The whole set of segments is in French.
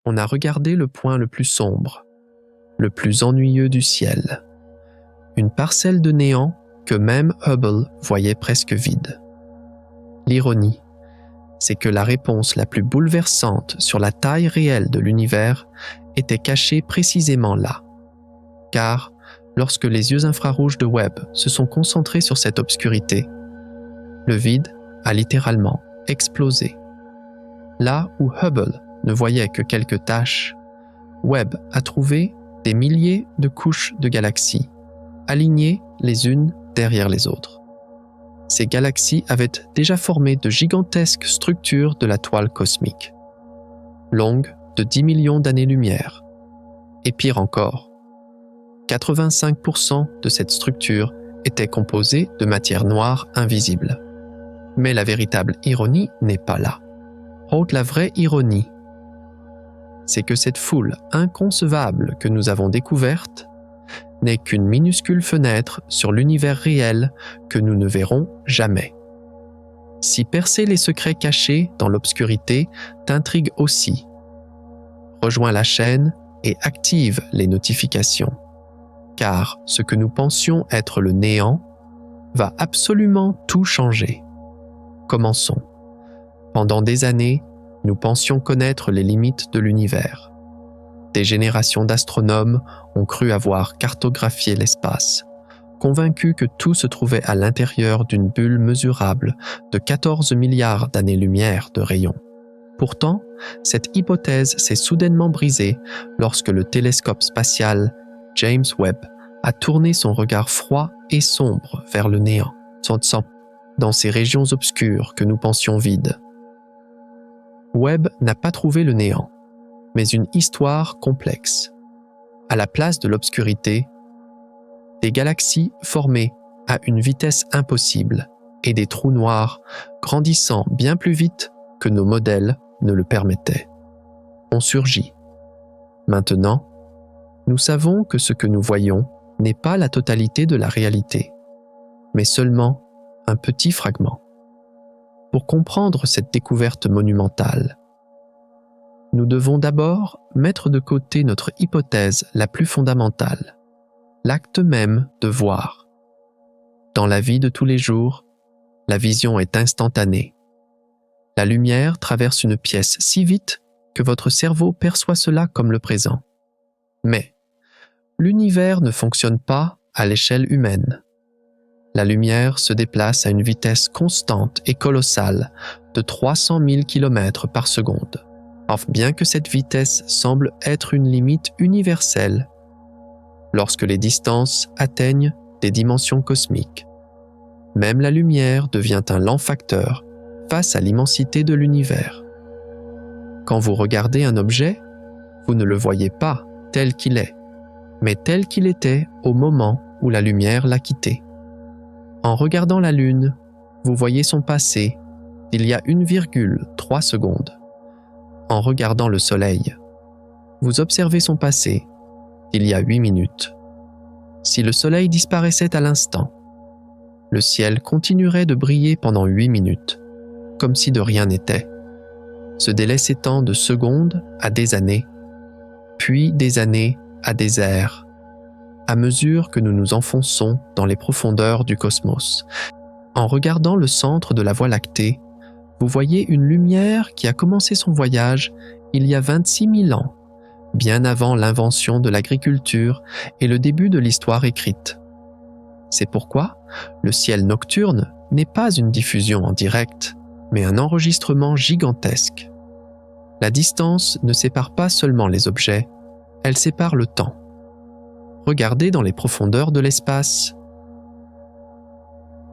on a regardé le point le plus sombre, le plus ennuyeux du ciel, une parcelle de néant que même Hubble voyait presque vide. L'ironie, c'est que la réponse la plus bouleversante sur la taille réelle de l'univers était cachée précisément là. Car, lorsque les yeux infrarouges de Webb se sont concentrés sur cette obscurité, le vide a littéralement explosé. Là où Hubble ne voyait que quelques taches, Webb a trouvé des milliers de couches de galaxies, alignées les unes derrière les autres. Ces galaxies avaient déjà formé de gigantesques structures de la toile cosmique, longues de 10 millions d'années-lumière. Et pire encore, 85% de cette structure était composée de matière noire invisible. Mais la véritable ironie n'est pas là. La vraie ironie, c'est que cette foule inconcevable que nous avons découverte n'est qu'une minuscule fenêtre sur l'univers réel que nous ne verrons jamais. Si percer les secrets cachés dans l'obscurité t'intrigue aussi, rejoins la chaîne et active les notifications, car ce que nous pensions être le néant va absolument tout changer. Commençons. Pendant des années, nous pensions connaître les limites de l'univers. Des générations d'astronomes ont cru avoir cartographié l'espace, convaincus que tout se trouvait à l'intérieur d'une bulle mesurable de 14 milliards d'années-lumière de rayon. Pourtant, cette hypothèse s'est soudainement brisée lorsque le télescope spatial James Webb a tourné son regard froid et sombre vers le néant, dans ces régions obscures que nous pensions vides. Webb n'a pas trouvé le néant, mais une histoire complexe. À la place de l'obscurité, des galaxies formées à une vitesse impossible et des trous noirs grandissant bien plus vite que nos modèles ne le permettaient, ont surgi. Maintenant, nous savons que ce que nous voyons n'est pas la totalité de la réalité, mais seulement un petit fragment. Pour comprendre cette découverte monumentale, nous devons d'abord mettre de côté notre hypothèse la plus fondamentale, l'acte même de voir. Dans la vie de tous les jours, la vision est instantanée. La lumière traverse une pièce si vite que votre cerveau perçoit cela comme le présent. Mais l'univers ne fonctionne pas à l'échelle humaine. La lumière se déplace à une vitesse constante et colossale de 300 000 km par seconde. Bien que cette vitesse semble être une limite universelle, lorsque les distances atteignent des dimensions cosmiques, même la lumière devient un lent facteur face à l'immensité de l'univers. Quand vous regardez un objet, vous ne le voyez pas tel qu'il est, mais tel qu'il était au moment où la lumière l'a quitté. En regardant la Lune, vous voyez son passé d'il y a 1,3 secondes. En regardant le Soleil, vous observez son passé d'il y a 8 minutes. Si le Soleil disparaissait à l'instant, le ciel continuerait de briller pendant 8 minutes, comme si de rien n'était. Ce délai s'étend de secondes à des années, puis des années à des ères, à mesure que nous nous enfonçons dans les profondeurs du cosmos. En regardant le centre de la Voie lactée, vous voyez une lumière qui a commencé son voyage il y a 26 000 ans, bien avant l'invention de l'agriculture et le début de l'histoire écrite. C'est pourquoi le ciel nocturne n'est pas une diffusion en direct, mais un enregistrement gigantesque. La distance ne sépare pas seulement les objets, elle sépare le temps. Regardez dans les profondeurs de l'espace.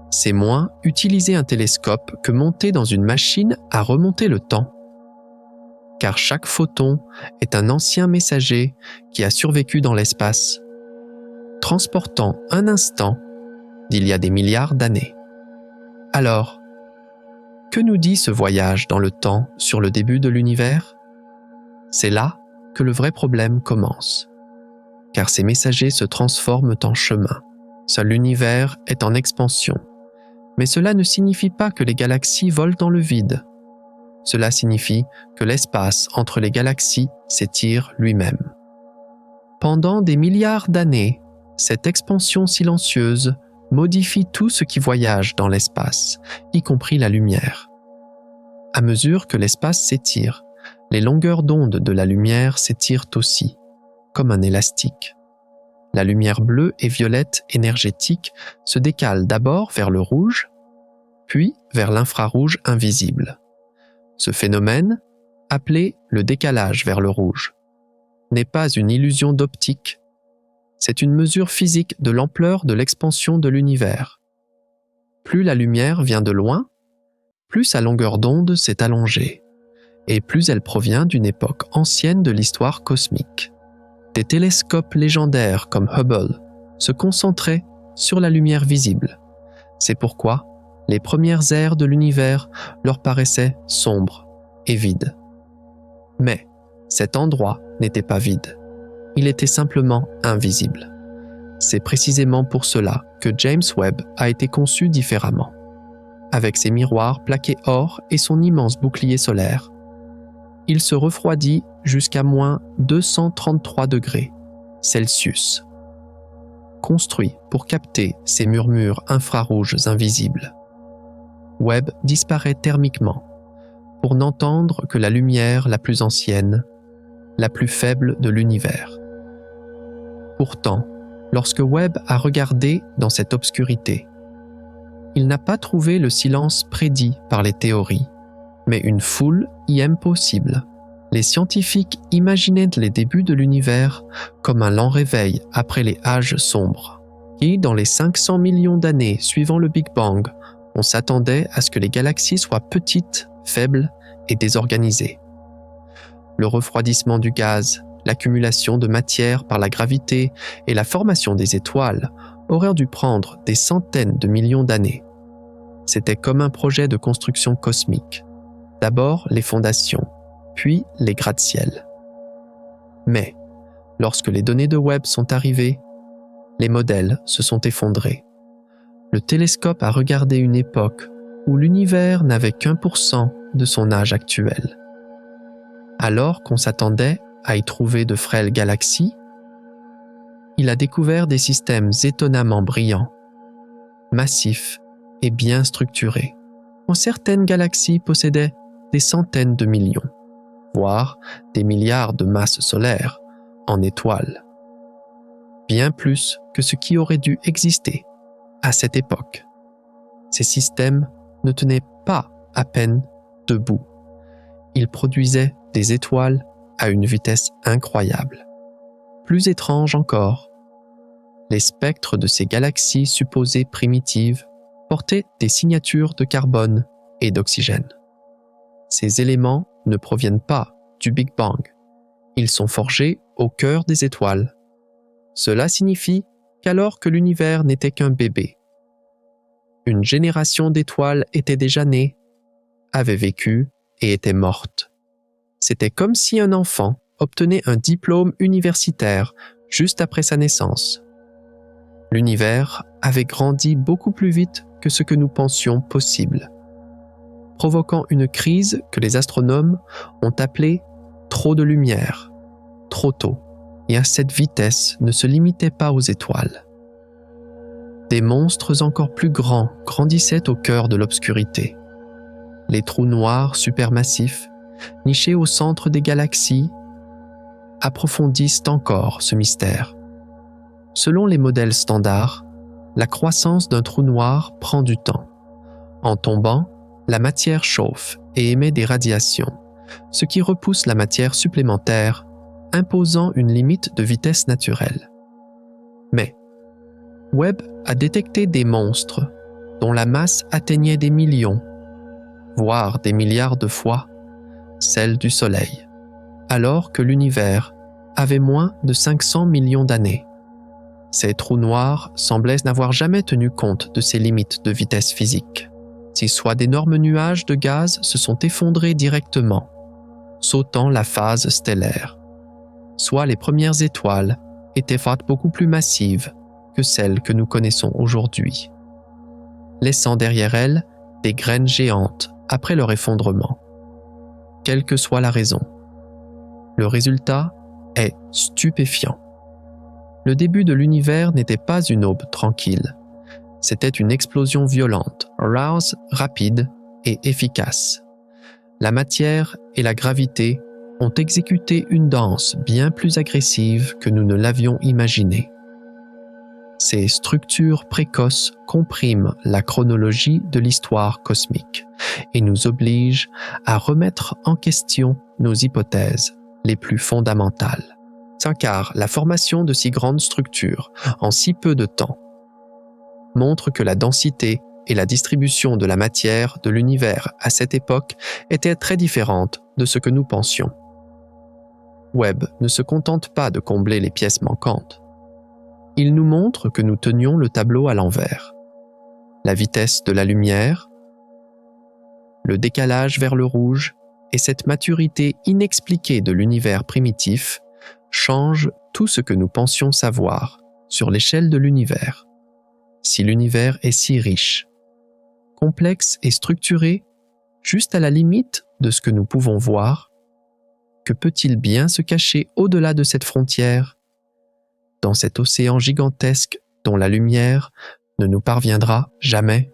C'est moins utiliser un télescope que monter dans une machine à remonter le temps. Car chaque photon est un ancien messager qui a survécu dans l'espace, transportant un instant d'il y a des milliards d'années. Alors, que nous dit ce voyage dans le temps sur le début de l'univers ? C'est là que le vrai problème commence. Car ces messagers se transforment en chemin. Seul l'univers est en expansion. Mais cela ne signifie pas que les galaxies volent dans le vide. Cela signifie que l'espace entre les galaxies s'étire lui-même. Pendant des milliards d'années, cette expansion silencieuse modifie tout ce qui voyage dans l'espace, y compris la lumière. À mesure que l'espace s'étire, les longueurs d'onde de la lumière s'étirent aussi, comme un élastique. La lumière bleue et violette énergétique se décale d'abord vers le rouge, puis vers l'infrarouge invisible. Ce phénomène, appelé le décalage vers le rouge, n'est pas une illusion d'optique. C'est une mesure physique de l'ampleur de l'expansion de l'univers. Plus la lumière vient de loin, plus sa longueur d'onde s'est allongée, et plus elle provient d'une époque ancienne de l'histoire cosmique. Des télescopes légendaires comme Hubble se concentraient sur la lumière visible. C'est pourquoi les premières ères de l'univers leur paraissaient sombres et vides. Mais cet endroit n'était pas vide. Il était simplement invisible. C'est précisément pour cela que James Webb a été conçu différemment. Avec ses miroirs plaqués or et son immense bouclier solaire, il se refroidit jusqu'à moins 233 degrés Celsius. Construit pour capter ces murmures infrarouges invisibles, Webb disparaît thermiquement pour n'entendre que la lumière la plus ancienne, la plus faible de l'univers. Pourtant, lorsque Webb a regardé dans cette obscurité, il n'a pas trouvé le silence prédit par les théories, mais une foule impossible. Les scientifiques imaginaient les débuts de l'univers comme un lent réveil après les âges sombres, qui, dans les 500 millions d'années suivant le Big Bang, on s'attendait à ce que les galaxies soient petites, faibles et désorganisées. Le refroidissement du gaz, l'accumulation de matière par la gravité et la formation des étoiles auraient dû prendre des centaines de millions d'années. C'était comme un projet de construction cosmique. D'abord les fondations, puis les gratte-ciel. Mais, lorsque les données de Webb sont arrivées, les modèles se sont effondrés. Le télescope a regardé une époque où l'univers n'avait qu'1% de son âge actuel. Alors qu'on s'attendait à y trouver de frêles galaxies, il a découvert des systèmes étonnamment brillants, massifs et bien structurés, dont certaines galaxies possédaient des centaines de millions, voire des milliards de masses solaires en étoiles. Bien plus que ce qui aurait dû exister à cette époque. Ces systèmes ne tenaient pas à peine debout. Ils produisaient des étoiles à une vitesse incroyable. Plus étrange encore, les spectres de ces galaxies supposées primitives portaient des signatures de carbone et d'oxygène. Ces éléments ne proviennent pas du Big Bang. Ils sont forgés au cœur des étoiles. Cela signifie qu'alors que l'univers n'était qu'un bébé, une génération d'étoiles était déjà née, avait vécu et était morte. C'était comme si un enfant obtenait un diplôme universitaire juste après sa naissance. L'univers avait grandi beaucoup plus vite que ce que nous pensions possible, provoquant une crise que les astronomes ont appelée « trop de lumière », trop tôt, et à cette vitesse ne se limitait pas aux étoiles. Des monstres encore plus grands grandissaient au cœur de l'obscurité. Les trous noirs supermassifs, nichés au centre des galaxies, approfondissent encore ce mystère. Selon les modèles standards, la croissance d'un trou noir prend du temps. En tombant, la matière chauffe et émet des radiations, ce qui repousse la matière supplémentaire, imposant une limite de vitesse naturelle. Mais Webb a détecté des monstres dont la masse atteignait des millions, voire des milliards de fois celle du Soleil, alors que l'univers avait moins de 500 millions d'années. Ces trous noirs semblaient n'avoir jamais tenu compte de ces limites de vitesse physique. Si soit d'énormes nuages de gaz se sont effondrés directement, sautant la phase stellaire, soit les premières étoiles étaient faites beaucoup plus massives que celles que nous connaissons aujourd'hui, laissant derrière elles des graines géantes après leur effondrement. quelle que soit la raison. Le résultat est stupéfiant. Le début de l'univers n'était pas une aube tranquille. C'était une explosion violente, rouse rapide et efficace. La matière et la gravité ont exécuté une danse bien plus agressive que nous ne l'avions imaginée. Ces structures précoces compriment la chronologie de l'histoire cosmique et nous obligent à remettre en question nos hypothèses les plus fondamentales. Car la formation de si grandes structures en si peu de temps montre que la densité et la distribution de la matière de l'univers à cette époque étaient très différentes de ce que nous pensions. Webb ne se contente pas de combler les pièces manquantes. Il nous montre que nous tenions le tableau à l'envers. La vitesse de la lumière, le décalage vers le rouge et cette maturité inexpliquée de l'univers primitif changent tout ce que nous pensions savoir sur l'échelle de l'univers. Si l'univers est si riche, complexe et structuré, juste à la limite de ce que nous pouvons voir, que peut-il bien se cacher au-delà de cette frontière, dans cet océan gigantesque dont la lumière ne nous parviendra jamais?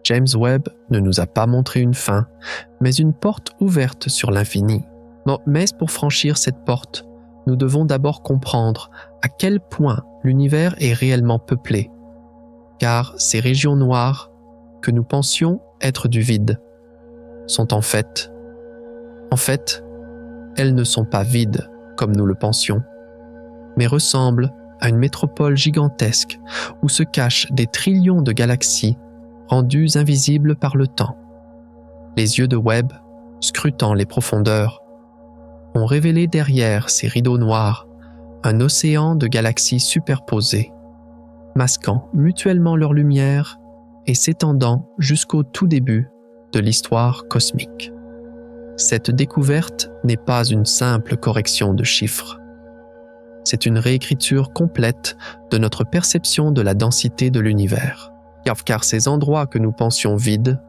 James Webb ne nous a pas montré une fin, mais une porte ouverte sur l'infini. Mais pour franchir cette porte, nous devons d'abord comprendre à quel point l'univers est réellement peuplé, car ces régions noires, que nous pensions être du vide, sont en fait, elles ne sont pas vides comme nous le pensions, mais ressemblent à une métropole gigantesque où se cachent des trillions de galaxies rendues invisibles par le temps. Les yeux de Webb, scrutant les profondeurs, ont révélé derrière ces rideaux noirs un océan de galaxies superposées, masquant mutuellement leur lumière et s'étendant jusqu'au tout début de l'histoire cosmique. Cette découverte n'est pas une simple correction de chiffres. C'est une réécriture complète de notre perception de la densité de l'univers. Car ces endroits que nous pensions vides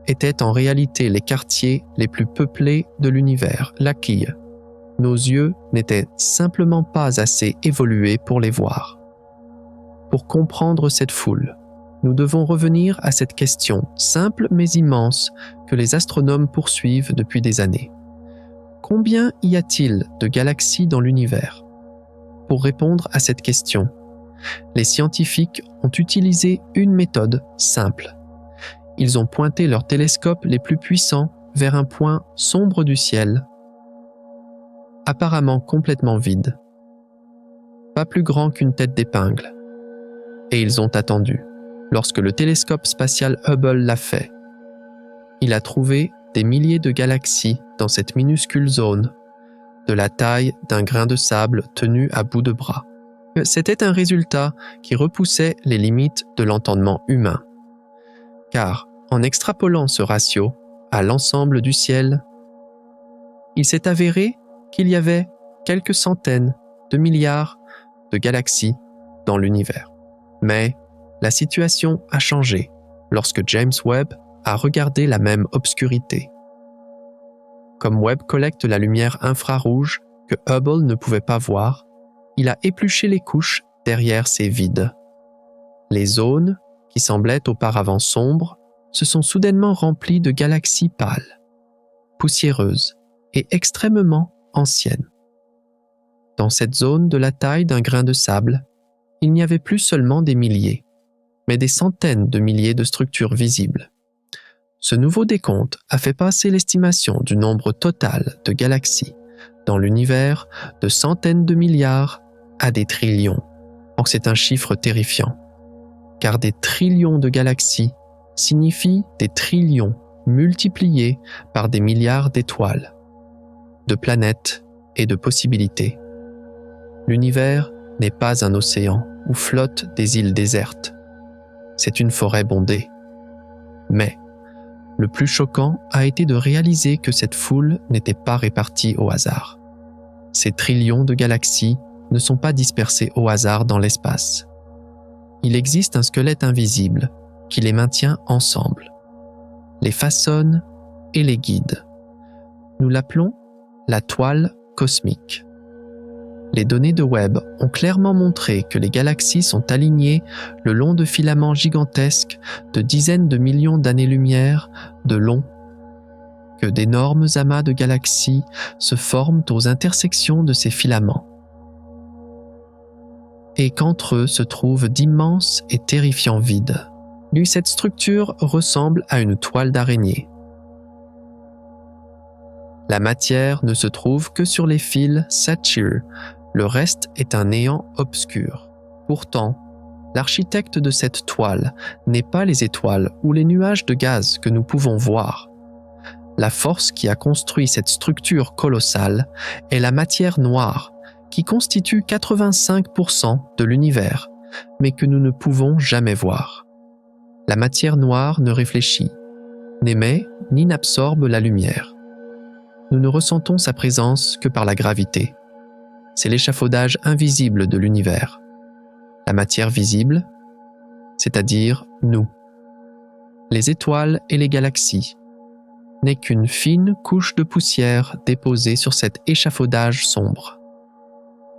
étaient en réalité les quartiers les plus peuplés de l'univers, la quille. Nos yeux n'étaient simplement pas assez évolués pour les voir. Pour comprendre cette foule, nous devons revenir à cette question simple mais immense que les astronomes poursuivent depuis des années. Combien y a-t-il de galaxies dans l'univers? Pour répondre à cette question, les scientifiques ont utilisé une méthode simple. Ils ont pointé leurs télescopes les plus puissants vers un point sombre du ciel, apparemment complètement vide, pas plus grand qu'une tête d'épingle. Et ils ont attendu. Lorsque le télescope spatial Hubble l'a fait, il a trouvé des milliers de galaxies dans cette minuscule zone, de la taille d'un grain de sable tenu à bout de bras. C'était un résultat qui repoussait les limites de l'entendement humain. Car, en extrapolant ce ratio à l'ensemble du ciel, il s'est avéré qu'il y avait quelques centaines de milliards de galaxies dans l'univers. Mais la situation a changé lorsque James Webb a regardé la même obscurité. Comme Webb collecte la lumière infrarouge que Hubble ne pouvait pas voir, il a épluché les couches derrière ces vides. Les zones, qui semblaient auparavant sombres, se sont soudainement remplies de galaxies pâles, poussiéreuses et extrêmement anciennes. Dans cette zone de la taille d'un grain de sable, il n'y avait plus seulement des milliers, mais des centaines de milliers de structures visibles. Ce nouveau décompte a fait passer l'estimation du nombre total de galaxies dans l'univers de centaines de milliards à des trillions. Or, c'est un chiffre terrifiant, car des trillions de galaxies signifient des trillions multipliés par des milliards d'étoiles, de planètes et de possibilités. L'univers n'est pas un océan où flottent des îles désertes. C'est une forêt bondée. Mais le plus choquant a été de réaliser que cette foule n'était pas répartie au hasard. Ces trillions de galaxies ne sont pas dispersés au hasard dans l'espace. Il existe un squelette invisible qui les maintient ensemble, les façonne et les guide. Nous l'appelons la toile cosmique. Les données de Webb ont clairement montré que les galaxies sont alignées le long de filaments gigantesques de dizaines de millions d'années-lumière de long, que d'énormes amas de galaxies se forment aux intersections de ces filaments, et qu'entre eux se trouvent d'immenses et terrifiants vides. Cette structure ressemble à une toile d'araignée. La matière ne se trouve que sur les fils Saphir, le reste est un néant obscur. Pourtant, l'architecte de cette toile n'est pas les étoiles ou les nuages de gaz que nous pouvons voir. La force qui a construit cette structure colossale est la matière noire, qui constitue 85% de l'univers, mais que nous ne pouvons jamais voir. La matière noire ne réfléchit, n'émet ni n'absorbe la lumière. Nous ne ressentons sa présence que par la gravité. C'est l'échafaudage invisible de l'univers. La matière visible, c'est-à-dire nous. Les étoiles et les galaxies n'est qu'une fine couche de poussière déposée sur cet échafaudage sombre.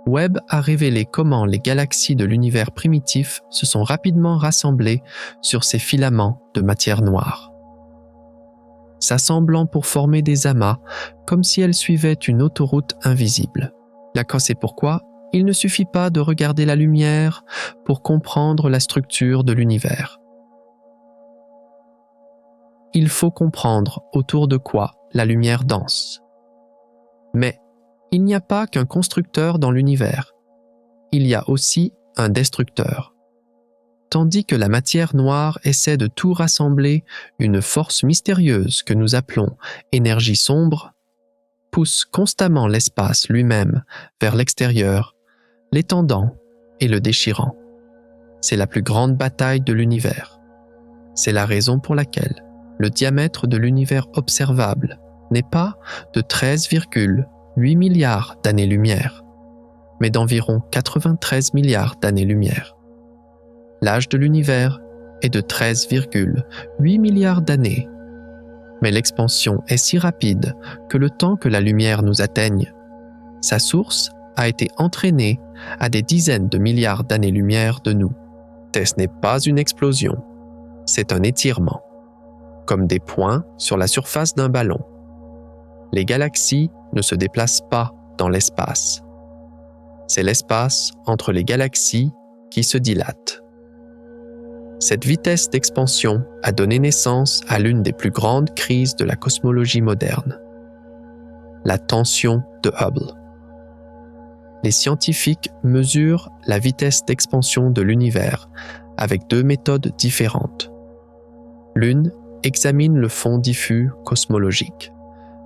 Webb a révélé comment les galaxies de l'univers primitif se sont rapidement rassemblées sur ces filaments de matière noire, s'assemblant pour former des amas comme si elles suivaient une autoroute invisible. C'est pourquoi il ne suffit pas de regarder la lumière pour comprendre la structure de l'univers. Il faut comprendre autour de quoi la lumière danse. Mais il n'y a pas qu'un constructeur dans l'univers. Il y a aussi un destructeur. Tandis que la matière noire essaie de tout rassembler, une force mystérieuse que nous appelons énergie sombre pousse constamment l'espace lui-même vers l'extérieur, l'étendant et le déchirant. C'est la plus grande bataille de l'univers. C'est la raison pour laquelle le diamètre de l'univers observable n'est pas de 13,8 milliards d'années-lumière, mais d'environ 93 milliards d'années-lumière. L'âge de l'univers est de 13,8 milliards d'années, mais l'expansion est si rapide que le temps que la lumière nous atteigne, sa source a été entraînée à des dizaines de milliards d'années-lumière de nous. Ce n'est pas une explosion, c'est un étirement, comme des points sur la surface d'un ballon. Les galaxies ne se déplacent pas dans l'espace. C'est l'espace entre les galaxies qui se dilate. Cette vitesse d'expansion a donné naissance à l'une des plus grandes crises de la cosmologie moderne, la tension de Hubble. Les scientifiques mesurent la vitesse d'expansion de l'univers avec deux méthodes différentes. L'une examine le fond diffus cosmologique,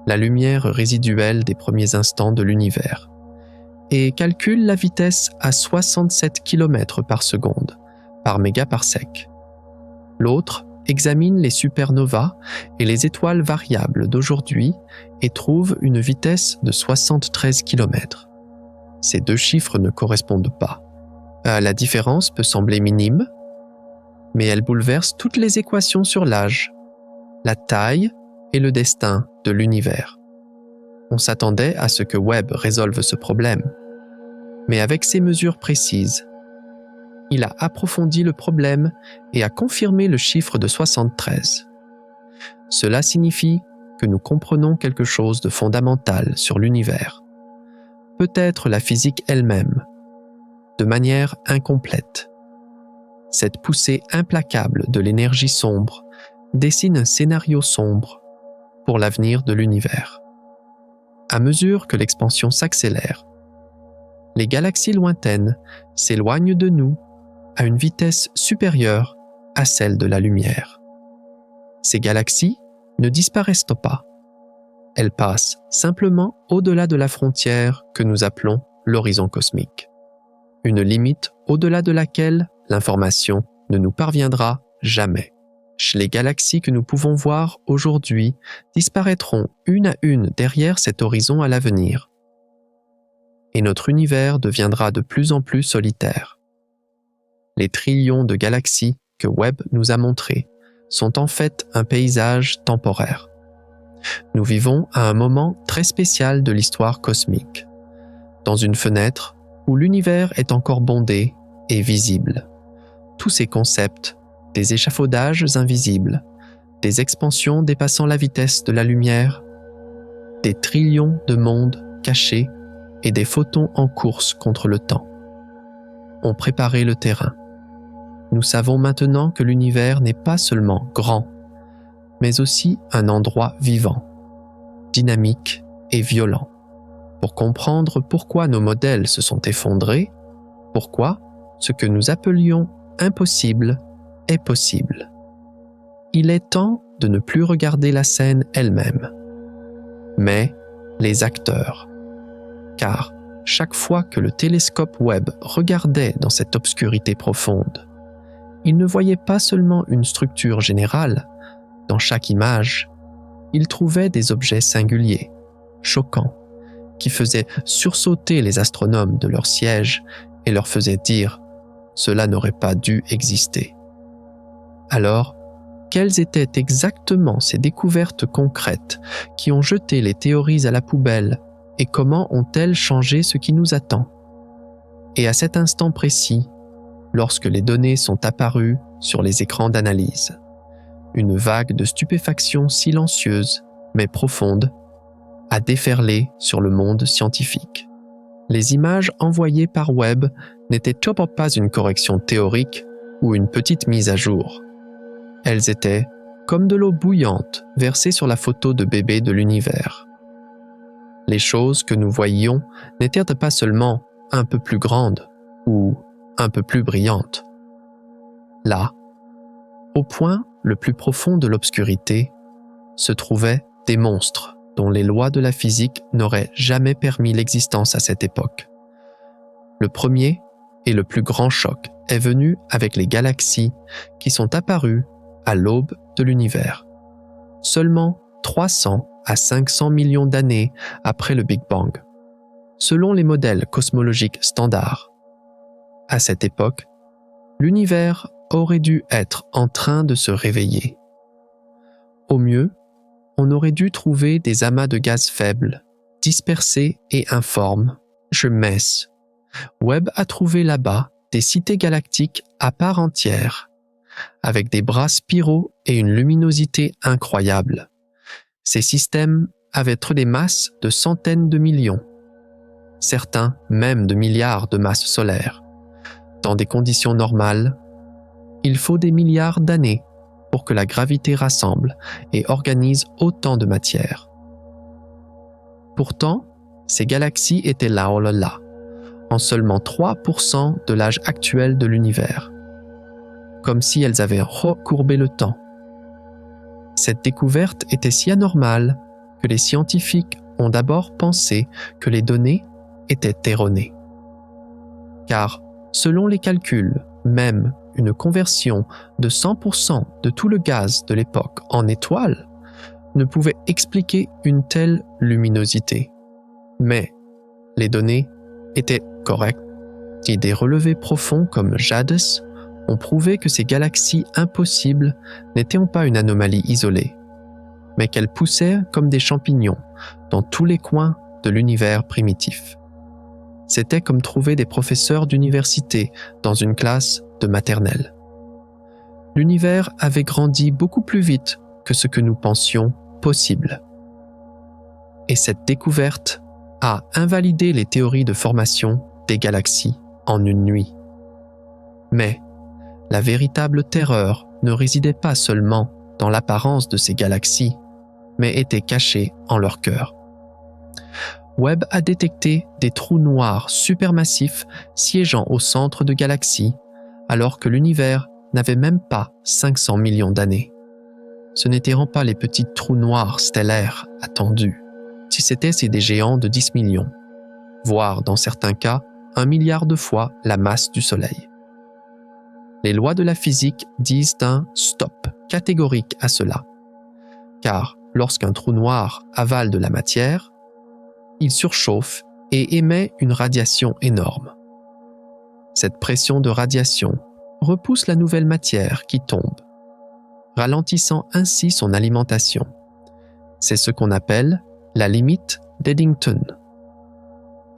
la lumière résiduelle des premiers instants de l'univers, et calcule la vitesse à 67 km par seconde, par mégaparsec. L'autre examine les supernovas et les étoiles variables d'aujourd'hui et trouve une vitesse de 73 km. Ces deux chiffres ne correspondent pas. La différence peut sembler minime, mais elle bouleverse toutes les équations sur l'âge, la taille et le destin de l'univers. On s'attendait à ce que Webb résolve ce problème, mais avec ces mesures précises, il a approfondi le problème et a confirmé le chiffre de 73. Cela signifie que nous comprenons quelque chose de fondamental sur l'univers, peut-être la physique elle-même, de manière incomplète. Cette poussée implacable de l'énergie sombre dessine un scénario sombre pour l'avenir de l'univers. À mesure que l'expansion s'accélère, les galaxies lointaines s'éloignent de nous à une vitesse supérieure à celle de la lumière. Ces galaxies ne disparaissent pas. Elles passent simplement au-delà de la frontière que nous appelons l'horizon cosmique, une limite au-delà de laquelle l'information ne nous parviendra jamais. Les galaxies que nous pouvons voir aujourd'hui disparaîtront une à une derrière cet horizon à l'avenir, et notre univers deviendra de plus en plus solitaire. Les trillions de galaxies que Webb nous a montrées sont en fait un paysage temporaire. Nous vivons à un moment très spécial de l'histoire cosmique, dans une fenêtre où l'univers est encore bondé et visible. Tous ces concepts, des échafaudages invisibles, des expansions dépassant la vitesse de la lumière, des trillions de mondes cachés et des photons en course contre le temps, ont préparé le terrain. Nous savons maintenant que l'univers n'est pas seulement grand, mais aussi un endroit vivant, dynamique et violent. Pour comprendre pourquoi nos modèles se sont effondrés, pourquoi ce que nous appelions impossible est possible. Il est temps de ne plus regarder la scène elle-même, mais les acteurs. Car chaque fois que le télescope Webb regardait dans cette obscurité profonde, il ne voyait pas seulement une structure générale. Dans chaque image, il trouvait des objets singuliers, choquants, qui faisaient sursauter les astronomes de leur siège et leur faisaient dire « cela n'aurait pas dû exister ». Alors, quelles étaient exactement ces découvertes concrètes qui ont jeté les théories à la poubelle et comment ont-elles changé ce qui nous attend? Et à cet instant précis, lorsque les données sont apparues sur les écrans d'analyse, une vague de stupéfaction silencieuse mais profonde a déferlé sur le monde scientifique. Les images envoyées par Webb n'étaient toujours pas une correction théorique ou une petite mise à jour. Elles étaient comme de l'eau bouillante versée sur la photo de bébé de l'univers. Les choses que nous voyions n'étaient pas seulement un peu plus grandes ou un peu plus brillantes. Là, au point le plus profond de l'obscurité, se trouvaient des monstres dont les lois de la physique n'auraient jamais permis l'existence à cette époque. Le premier et le plus grand choc est venu avec les galaxies qui sont apparues à l'aube de l'univers, seulement 300 à 500 millions d'années après le Big Bang, selon les modèles cosmologiques standards. À cette époque, l'univers aurait dû être en train de se réveiller. Au mieux, on aurait dû trouver des amas de gaz faibles, dispersés et informes, messes. Webb a trouvé là-bas des cités galactiques à part entière, avec des bras spiraux et une luminosité incroyable. Ces systèmes avaient des masses de centaines de millions, certains même de milliards de masses solaires. Dans des conditions normales, il faut des milliards d'années pour que la gravité rassemble et organise autant de matière. Pourtant, ces galaxies étaient là, en seulement 3% de l'âge actuel de l'univers, comme si elles avaient recourbé le temps. Cette découverte était si anormale que les scientifiques ont d'abord pensé que les données étaient erronées. Car, selon les calculs, même une conversion de 100% de tout le gaz de l'époque en étoiles ne pouvait expliquer une telle luminosité. Mais les données étaient correctes et des relevés profonds comme JADES ont prouvé que ces galaxies impossibles n'étaient pas une anomalie isolée, mais qu'elles poussaient comme des champignons dans tous les coins de l'univers primitif. C'était comme trouver des professeurs d'université dans une classe de maternelle. L'univers avait grandi beaucoup plus vite que ce que nous pensions possible. Et cette découverte a invalidé les théories de formation des galaxies en une nuit. Mais la véritable terreur ne résidait pas seulement dans l'apparence de ces galaxies, mais était cachée en leur cœur. Webb a détecté des trous noirs supermassifs siégeant au centre de galaxies, alors que l'univers n'avait même pas 500 millions d'années. Ce n'étaient pas les petits trous noirs stellaires attendus. Si c'était des géants de 10 millions, voire dans certains cas 1 milliard de fois la masse du Soleil. Les lois de la physique disent un stop catégorique à cela, car lorsqu'un trou noir avale de la matière, il surchauffe et émet une radiation énorme. Cette pression de radiation repousse la nouvelle matière qui tombe, ralentissant ainsi son alimentation. C'est ce qu'on appelle la limite d'Eddington.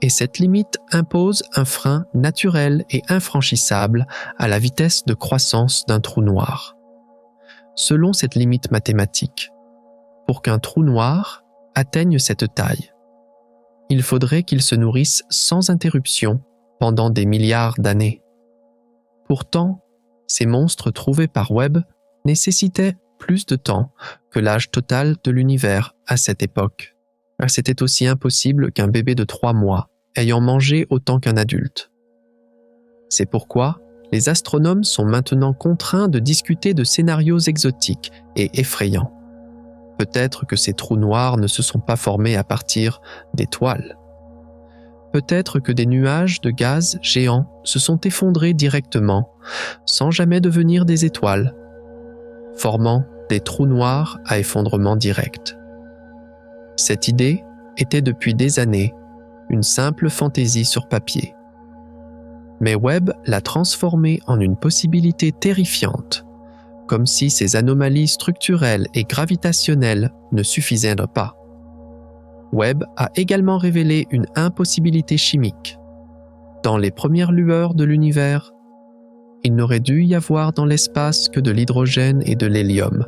Et cette limite impose un frein naturel et infranchissable à la vitesse de croissance d'un trou noir. Selon cette limite mathématique, pour qu'un trou noir atteigne cette taille, il faudrait qu'il se nourrisse sans interruption pendant des milliards d'années. Pourtant, ces monstres trouvés par Webb nécessitaient plus de temps que l'âge total de l'univers à cette époque. C'était aussi impossible qu'un bébé de 3 mois ayant mangé autant qu'un adulte. C'est pourquoi les astronomes sont maintenant contraints de discuter de scénarios exotiques et effrayants. Peut-être que ces trous noirs ne se sont pas formés à partir d'étoiles. Peut-être que des nuages de gaz géants se sont effondrés directement, sans jamais devenir des étoiles, formant des trous noirs à effondrement direct. Cette idée était depuis des années une simple fantaisie sur papier. Mais Webb l'a transformée en une possibilité terrifiante, comme si ces anomalies structurelles et gravitationnelles ne suffisaient pas. Webb a également révélé une impossibilité chimique. Dans les premières lueurs de l'univers, il n'aurait dû y avoir dans l'espace que de l'hydrogène et de l'hélium,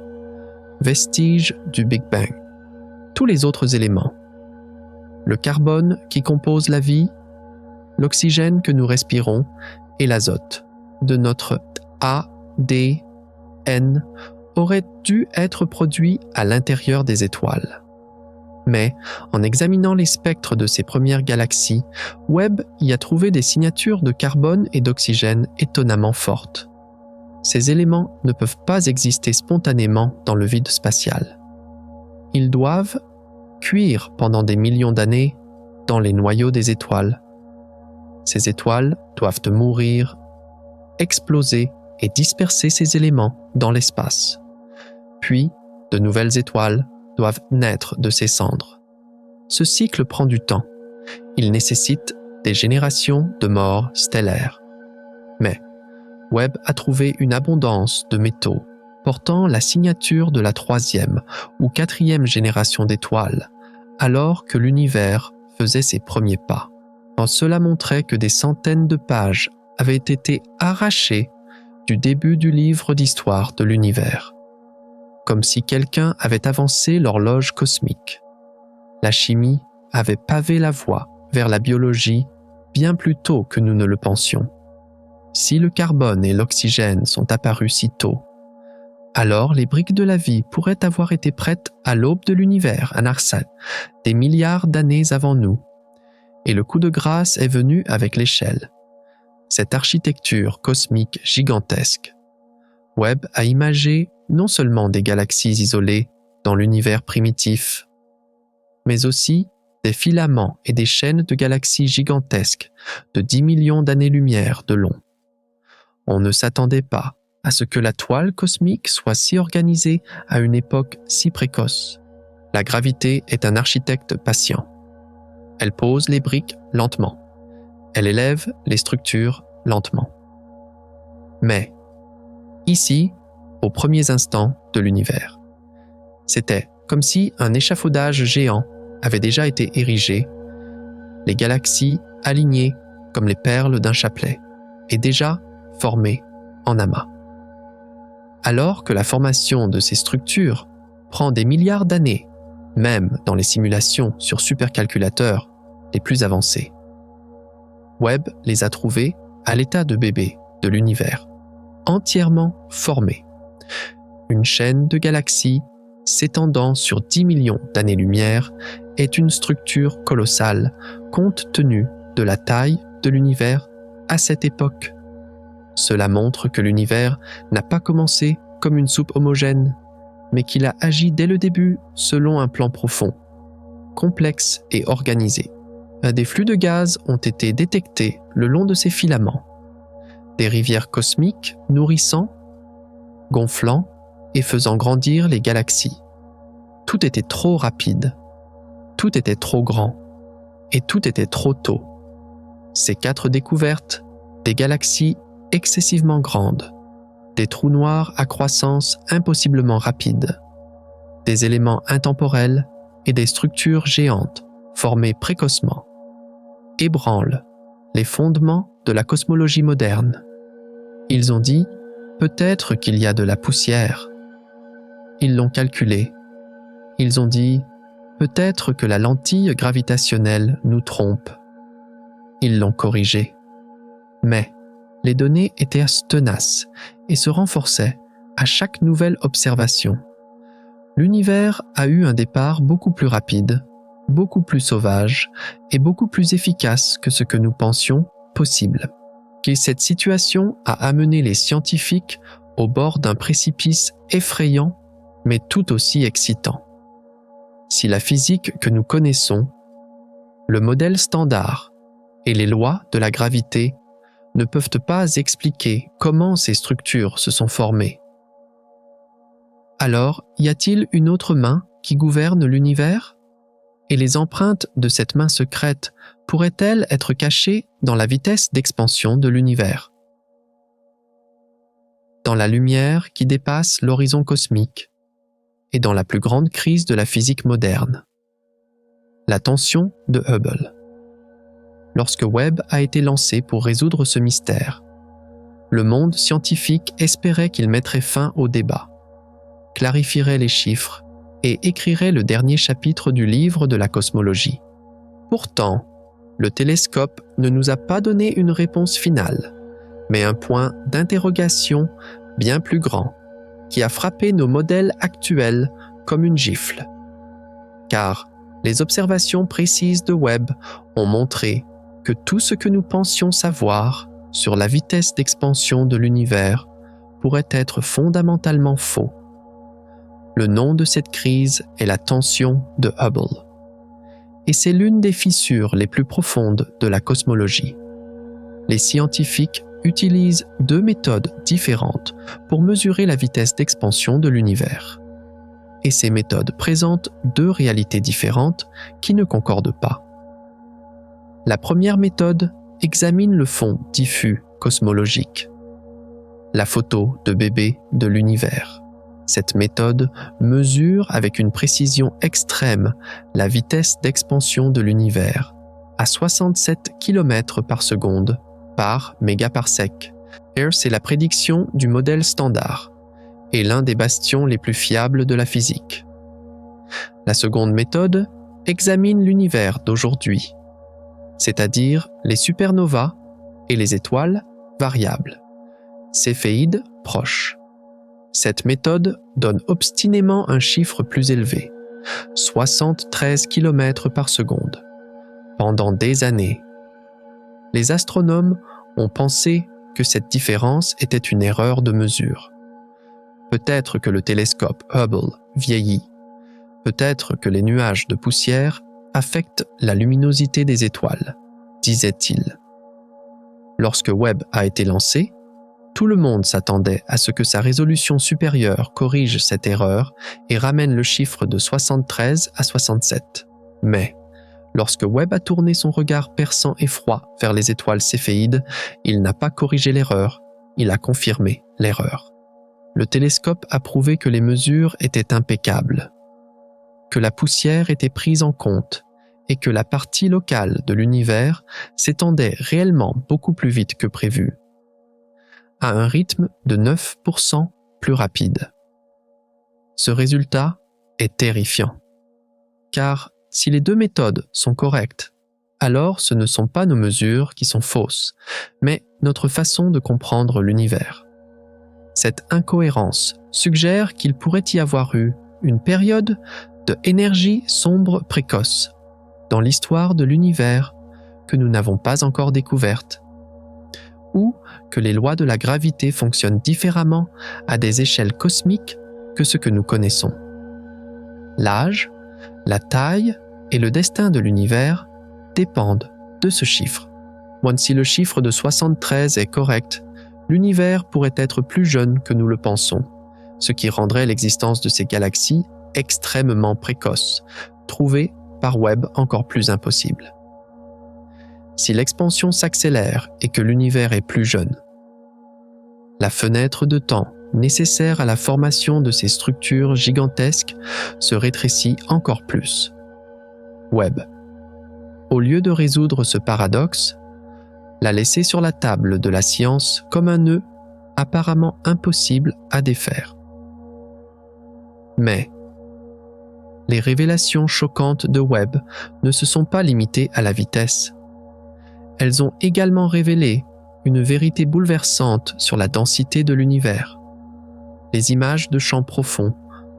vestiges du Big Bang. Tous les autres éléments, le carbone qui compose la vie, l'oxygène que nous respirons et l'azote de notre ADN auraient dû être produits à l'intérieur des étoiles. Mais en examinant les spectres de ces premières galaxies, Webb y a trouvé des signatures de carbone et d'oxygène étonnamment fortes. Ces éléments ne peuvent pas exister spontanément dans le vide spatial. Ils doivent cuire pendant des millions d'années dans les noyaux des étoiles. Ces étoiles doivent mourir, exploser et disperser ces éléments dans l'espace. Puis, de nouvelles étoiles doivent naître de ces cendres. Ce cycle prend du temps. Il nécessite des générations de morts stellaires. Mais Webb a trouvé une abondance de métaux portant la signature de la 3e ou 4e génération d'étoiles, alors que l'univers faisait ses premiers pas. Cela montrait que des centaines de pages avaient été arrachées du début du livre d'histoire de l'univers, comme si quelqu'un avait avancé l'horloge cosmique. La chimie avait pavé la voie vers la biologie bien plus tôt que nous ne le pensions. Si le carbone et l'oxygène sont apparus si tôt, alors les briques de la vie pourraient avoir été prêtes à l'aube de l'univers, à Narsan, des milliards d'années avant nous. Et le coup de grâce est venu avec l'échelle. Cette architecture cosmique gigantesque. Webb a imagé non seulement des galaxies isolées dans l'univers primitif, mais aussi des filaments et des chaînes de galaxies gigantesques de 10 millions d'années-lumière de long. On ne s'attendait pas à ce que la toile cosmique soit si organisée à une époque si précoce. La gravité est un architecte patient. Elle pose les briques lentement. Elle élève les structures lentement. Mais, ici, aux premiers instants de l'univers, c'était comme si un échafaudage géant avait déjà été érigé, les galaxies alignées comme les perles d'un chapelet, et déjà formées en amas. Alors que la formation de ces structures prend des milliards d'années, même dans les simulations sur supercalculateurs les plus avancés, Webb les a trouvées à l'état de bébé de l'univers, entièrement formées. Une chaîne de galaxies s'étendant sur 10 millions d'années-lumière est une structure colossale compte tenu de la taille de l'univers à cette époque. Cela montre que l'univers n'a pas commencé comme une soupe homogène, mais qu'il a agi dès le début selon un plan profond, complexe et organisé. Des flux de gaz ont été détectés le long de ces filaments, des rivières cosmiques nourrissant, gonflant et faisant grandir les galaxies. Tout était trop rapide, tout était trop grand, et tout était trop tôt. Ces 4 découvertes, des galaxies excessivement grandes, des trous noirs à croissance impossiblement rapide, des éléments intemporels et des structures géantes formées précocement, ébranlent les fondements de la cosmologie moderne. Ils ont dit « peut-être qu'il y a de la poussière ». Ils l'ont calculé. Ils ont dit « peut-être que la lentille gravitationnelle nous trompe ». Ils l'ont corrigé. Mais les données étaient tenaces et se renforçaient à chaque nouvelle observation. L'univers a eu un départ beaucoup plus rapide, beaucoup plus sauvage et beaucoup plus efficace que ce que nous pensions possible. Cette situation a amené les scientifiques au bord d'un précipice effrayant, mais tout aussi excitant. Si la physique que nous connaissons, le modèle standard et les lois de la gravité ne peuvent pas expliquer comment ces structures se sont formées, alors y a-t-il une autre main qui gouverne l'univers? Et les empreintes de cette main secrète pourraient-elles être cachées dans la vitesse d'expansion de l'univers? Dans la lumière qui dépasse l'horizon cosmique et dans la plus grande crise de la physique moderne, la tension de Hubble. Lorsque Webb a été lancé pour résoudre ce mystère, le monde scientifique espérait qu'il mettrait fin au débat, clarifierait les chiffres et écrirait le dernier chapitre du livre de la cosmologie. Pourtant, le télescope ne nous a pas donné une réponse finale, mais un point d'interrogation bien plus grand qui a frappé nos modèles actuels comme une gifle. Car les observations précises de Webb ont montré que tout ce que nous pensions savoir sur la vitesse d'expansion de l'univers pourrait être fondamentalement faux. Le nom de cette crise est la tension de Hubble. Et c'est l'une des fissures les plus profondes de la cosmologie. Les scientifiques utilisent deux méthodes différentes pour mesurer la vitesse d'expansion de l'univers. Et ces méthodes présentent deux réalités différentes qui ne concordent pas. La première méthode examine le fond diffus cosmologique, la photo de bébé de l'univers. Cette méthode mesure avec une précision extrême la vitesse d'expansion de l'univers à 67 km par seconde par mégaparsec. C'est la prédiction du modèle standard et l'un des bastions les plus fiables de la physique. La seconde méthode examine l'univers d'aujourd'hui, c'est-à-dire les supernovas et les étoiles variables, céphéides proches. Cette méthode donne obstinément un chiffre plus élevé, 73 km par seconde, pendant des années. Les astronomes ont pensé que cette différence était une erreur de mesure. Peut-être que le télescope Hubble vieillit, peut-être que les nuages de poussière affectent la luminosité des étoiles, disait-il. Lorsque Webb a été lancé, tout le monde s'attendait à ce que sa résolution supérieure corrige cette erreur et ramène le chiffre de 73 à 67. Mais, lorsque Webb a tourné son regard perçant et froid vers les étoiles céphéides, il n'a pas corrigé l'erreur, il a confirmé l'erreur. Le télescope a prouvé que les mesures étaient impeccables, que la poussière était prise en compte et que la partie locale de l'univers s'étendait réellement beaucoup plus vite que prévu, à un rythme de 9% plus rapide. Ce résultat est terrifiant, car si les deux méthodes sont correctes, alors ce ne sont pas nos mesures qui sont fausses, mais notre façon de comprendre l'univers. Cette incohérence suggère qu'il pourrait y avoir eu une période de énergie sombre précoce dans l'histoire de l'univers que nous n'avons pas encore découverte, ou que les lois de la gravité fonctionnent différemment à des échelles cosmiques que ce que nous connaissons. L'âge, la taille et le destin de l'univers dépendent de ce chiffre. Si le chiffre de 73 est correct, l'univers pourrait être plus jeune que nous le pensons, ce qui rendrait l'existence de ces galaxies extrêmement précoces, trouvées par Webb encore plus impossible. Si l'expansion s'accélère et que l'univers est plus jeune, la fenêtre de temps nécessaire à la formation de ces structures gigantesques se rétrécit encore plus. Webb. Au lieu de résoudre ce paradoxe, l'a laissé sur la table de la science comme un nœud apparemment impossible à défaire. Mais les révélations choquantes de Webb ne se sont pas limitées à la vitesse. Elles ont également révélé une vérité bouleversante sur la densité de l'univers. Les images de champs profonds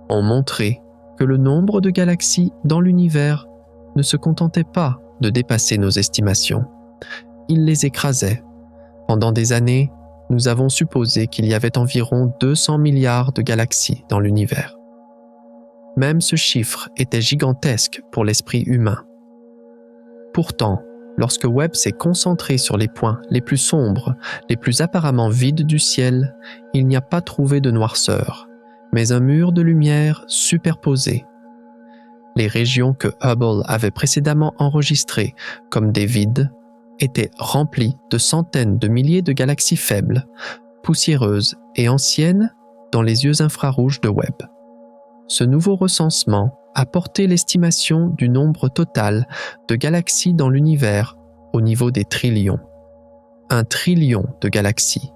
ont montré que le nombre de galaxies dans l'univers ne se contentait pas de dépasser nos estimations. Il les écrasait. Pendant des années, nous avons supposé qu'il y avait environ 200 milliards de galaxies dans l'univers. Même ce chiffre était gigantesque pour l'esprit humain. Pourtant, lorsque Webb s'est concentré sur les points les plus sombres, les plus apparemment vides du ciel, il n'y a pas trouvé de noirceur, mais un mur de lumière superposé. Les régions que Hubble avait précédemment enregistrées comme des vides étaient remplies de centaines de milliers de galaxies faibles, poussiéreuses et anciennes dans les yeux infrarouges de Webb. Ce nouveau recensement a porté l'estimation du nombre total de galaxies dans l'univers au niveau des trillions. 1 trillion de galaxies.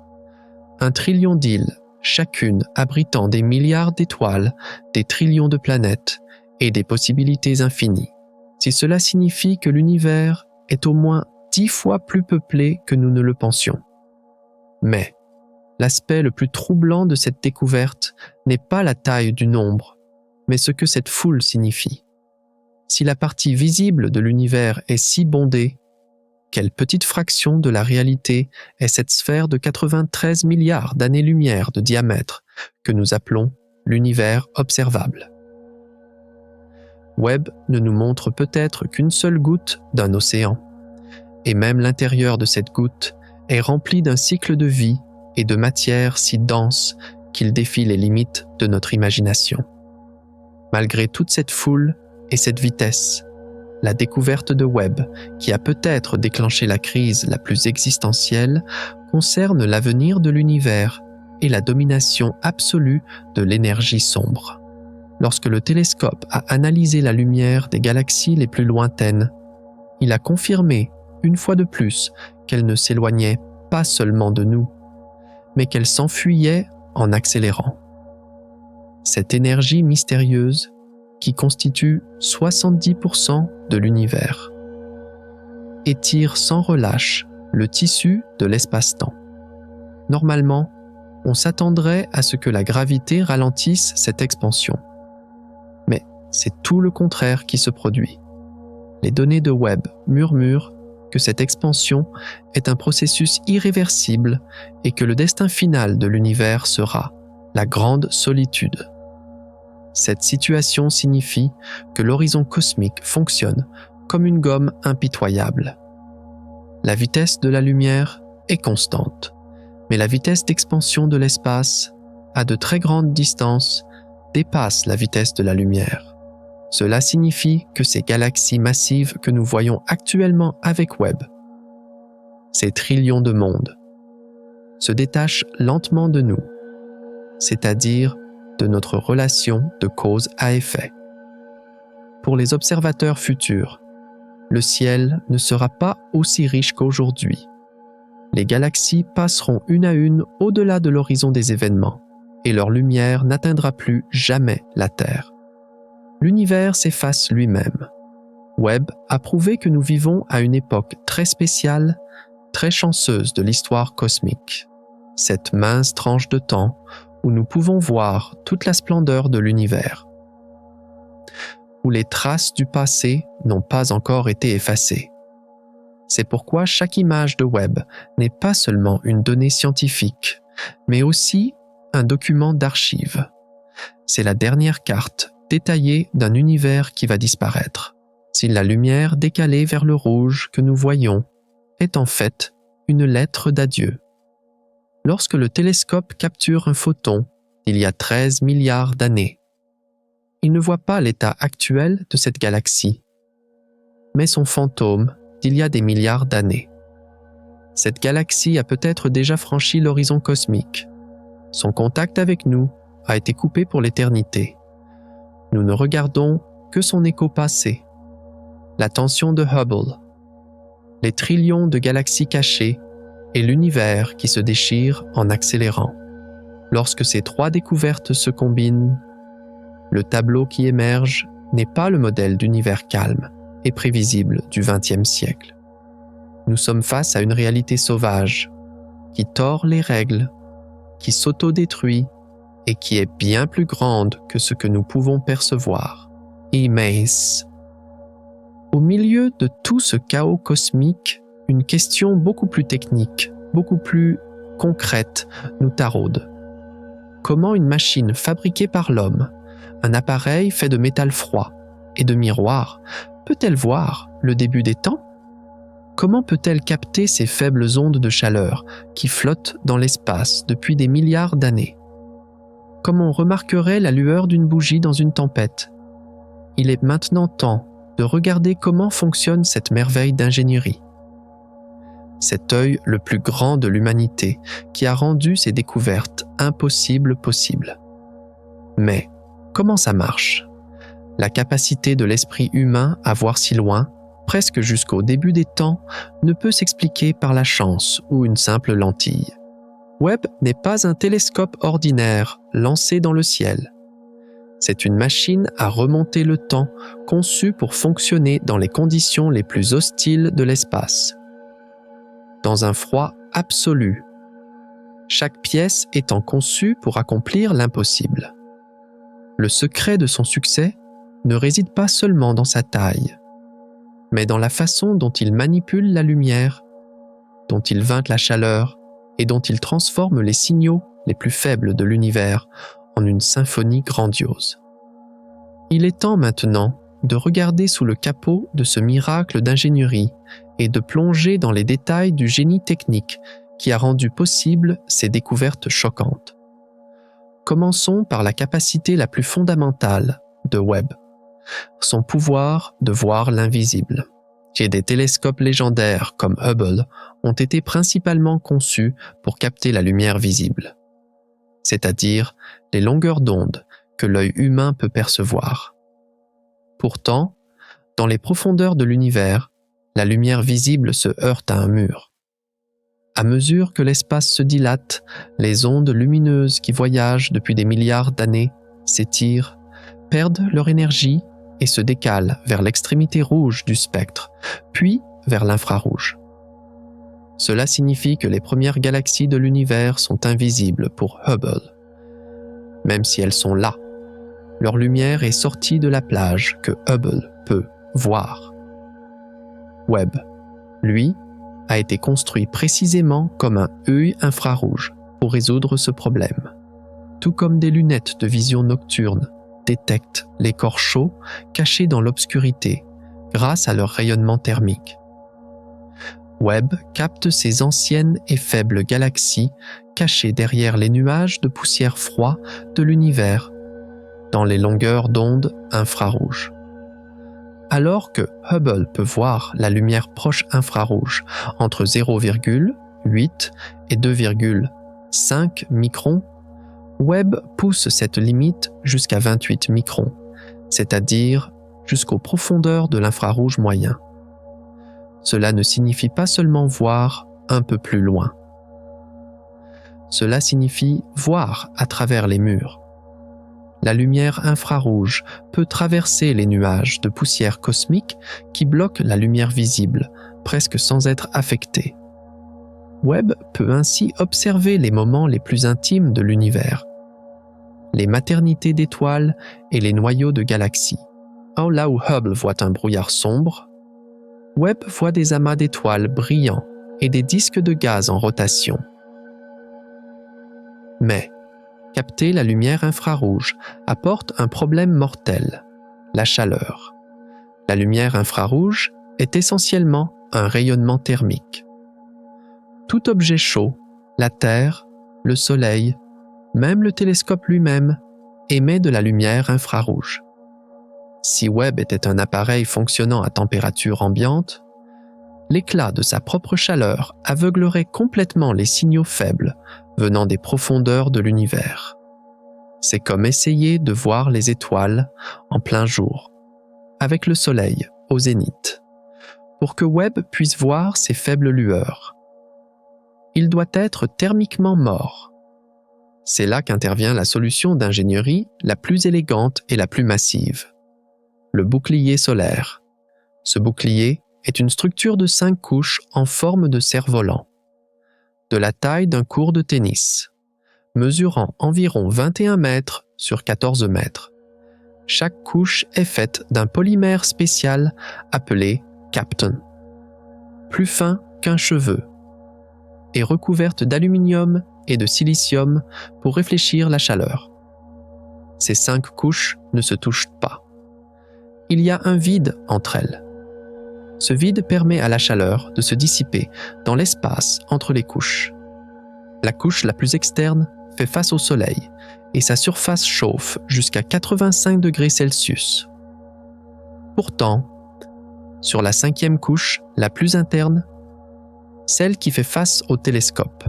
1 trillion d'îles, chacune abritant des milliards d'étoiles, des trillions de planètes et des possibilités infinies. Si cela signifie que l'univers est au moins 10 fois plus peuplé que nous ne le pensions. Mais l'aspect le plus troublant de cette découverte n'est pas la taille du nombre, mais ce que cette foule signifie. Si la partie visible de l'univers est si bondée, quelle petite fraction de la réalité est cette sphère de 93 milliards d'années-lumière de diamètre que nous appelons l'univers observable. Webb ne nous montre peut-être qu'une seule goutte d'un océan, et même l'intérieur de cette goutte est rempli d'un cycle de vie et de matière si dense qu'il défie les limites de notre imagination. Malgré toute cette foule et cette vitesse, la découverte de Webb, qui a peut-être déclenché la crise la plus existentielle, concerne l'avenir de l'univers et la domination absolue de l'énergie sombre. Lorsque le télescope a analysé la lumière des galaxies les plus lointaines, il a confirmé, une fois de plus, qu'elle ne s'éloignait pas seulement de nous, mais qu'elle s'enfuyait en accélérant. Cette énergie mystérieuse qui constitue 70% de l'univers étire sans relâche le tissu de l'espace-temps. Normalement, on s'attendrait à ce que la gravité ralentisse cette expansion. Mais c'est tout le contraire qui se produit. Les données de Webb murmurent que cette expansion est un processus irréversible et que le destin final de l'univers sera la grande solitude. Cette situation signifie que l'horizon cosmique fonctionne comme une gomme impitoyable. La vitesse de la lumière est constante, mais la vitesse d'expansion de l'espace, à de très grandes distances, dépasse la vitesse de la lumière. Cela signifie que ces galaxies massives que nous voyons actuellement avec Webb, ces trillions de mondes, se détachent lentement de nous, c'est-à-dire de notre relation de cause à effet. Pour les observateurs futurs, le ciel ne sera pas aussi riche qu'aujourd'hui. Les galaxies passeront une à une au-delà de l'horizon des événements et leur lumière n'atteindra plus jamais la Terre. L'univers s'efface lui-même. Webb a prouvé que nous vivons à une époque très spéciale, très chanceuse de l'histoire cosmique. Cette mince tranche de temps où nous pouvons voir toute la splendeur de l'univers, où les traces du passé n'ont pas encore été effacées. C'est pourquoi chaque image de Webb n'est pas seulement une donnée scientifique, mais aussi un document d'archives. C'est la dernière carte détaillée d'un univers qui va disparaître. Si la lumière décalée vers le rouge que nous voyons est en fait une lettre d'adieu. Lorsque le télescope capture un photon d'il y a 13 milliards d'années, il ne voit pas l'état actuel de cette galaxie, mais son fantôme d'il y a des milliards d'années. Cette galaxie a peut-être déjà franchi l'horizon cosmique. Son contact avec nous a été coupé pour l'éternité. Nous ne regardons que son écho passé, la tension de Hubble, les trillions de galaxies cachées et l'univers qui se déchire en accélérant. Lorsque ces trois découvertes se combinent, le tableau qui émerge n'est pas le modèle d'univers calme et prévisible du XXe siècle. Nous sommes face à une réalité sauvage qui tord les règles, qui s'autodétruit et qui est bien plus grande que ce que nous pouvons percevoir. E. Mace. Au milieu de tout ce chaos cosmique, une question beaucoup plus technique, beaucoup plus concrète nous taraude. Comment une machine fabriquée par l'homme, un appareil fait de métal froid et de miroirs, peut-elle voir le début des temps? Comment peut-elle capter ces faibles ondes de chaleur qui flottent dans l'espace depuis des milliards d'années? Comme on remarquerait la lueur d'une bougie dans une tempête. Il est maintenant temps de regarder comment fonctionne cette merveille d'ingénierie. Cet œil le plus grand de l'humanité qui a rendu ces découvertes impossibles possibles. Mais comment ça marche? La capacité de l'esprit humain à voir si loin, presque jusqu'au début des temps, ne peut s'expliquer par la chance ou une simple lentille. Webb n'est pas un télescope ordinaire lancé dans le ciel. C'est une machine à remonter le temps conçue pour fonctionner dans les conditions les plus hostiles de l'espace. Dans un froid absolu, chaque pièce étant conçue pour accomplir l'impossible. Le secret de son succès ne réside pas seulement dans sa taille, mais dans la façon dont il manipule la lumière, dont il vainque la chaleur et dont il transforme les signaux les plus faibles de l'univers en une symphonie grandiose. Il est temps maintenant de regarder sous le capot de ce miracle d'ingénierie et de plonger dans les détails du génie technique qui a rendu possible ces découvertes choquantes. Commençons par la capacité la plus fondamentale de Webb, son pouvoir de voir l'invisible. Des télescopes légendaires comme Hubble ont été principalement conçus pour capter la lumière visible, c'est-à-dire les longueurs d'onde que l'œil humain peut percevoir. Pourtant, dans les profondeurs de l'univers, la lumière visible se heurte à un mur. À mesure que l'espace se dilate, les ondes lumineuses qui voyagent depuis des milliards d'années s'étirent, perdent leur énergie et se décalent vers l'extrémité rouge du spectre, puis vers l'infrarouge. Cela signifie que les premières galaxies de l'univers sont invisibles pour Hubble. Même si elles sont là, leur lumière est sortie de la plage que Hubble peut voir. Webb, lui, a été construit précisément comme un œil infrarouge pour résoudre ce problème. Tout comme des lunettes de vision nocturne détectent les corps chauds cachés dans l'obscurité grâce à leur rayonnement thermique. Webb capte ces anciennes et faibles galaxies cachées derrière les nuages de poussière froid de l'univers dans les longueurs d'onde infrarouges. Alors que Hubble peut voir la lumière proche infrarouge entre 0,8 et 2,5 microns, Webb pousse cette limite jusqu'à 28 microns, c'est-à-dire jusqu'aux profondeurs de l'infrarouge moyen. Cela ne signifie pas seulement voir un peu plus loin. Cela signifie voir à travers les murs. La lumière infrarouge peut traverser les nuages de poussière cosmique qui bloquent la lumière visible, presque sans être affectée. Webb peut ainsi observer les moments les plus intimes de l'univers, les maternités d'étoiles et les noyaux de galaxies. Là où Hubble voit un brouillard sombre, Webb voit des amas d'étoiles brillants et des disques de gaz en rotation. Mais capter la lumière infrarouge apporte un problème mortel, la chaleur. La lumière infrarouge est essentiellement un rayonnement thermique. Tout objet chaud, la Terre, le Soleil, même le télescope lui-même, émet de la lumière infrarouge. Si Webb était un appareil fonctionnant à température ambiante, l'éclat de sa propre chaleur aveuglerait complètement les signaux faibles venant des profondeurs de l'univers. C'est comme essayer de voir les étoiles en plein jour, avec le soleil au zénith, pour que Webb puisse voir ces faibles lueurs. Il doit être thermiquement mort. C'est là qu'intervient la solution d'ingénierie la plus élégante et la plus massive. Le bouclier solaire. Ce bouclier est une structure de 5 couches en forme de cerf-volant, de la taille d'un court de tennis, mesurant environ 21 mètres sur 14 mètres. Chaque couche est faite d'un polymère spécial appelé Kapton, plus fin qu'un cheveu, et recouverte d'aluminium et de silicium pour réfléchir la chaleur. Ces 5 couches ne se touchent pas. Il y a un vide entre elles. Ce vide permet à la chaleur de se dissiper dans l'espace entre les couches. La couche la plus externe fait face au soleil et sa surface chauffe jusqu'à 85 degrés Celsius. Pourtant, sur la 5e couche, la plus interne, celle qui fait face au télescope,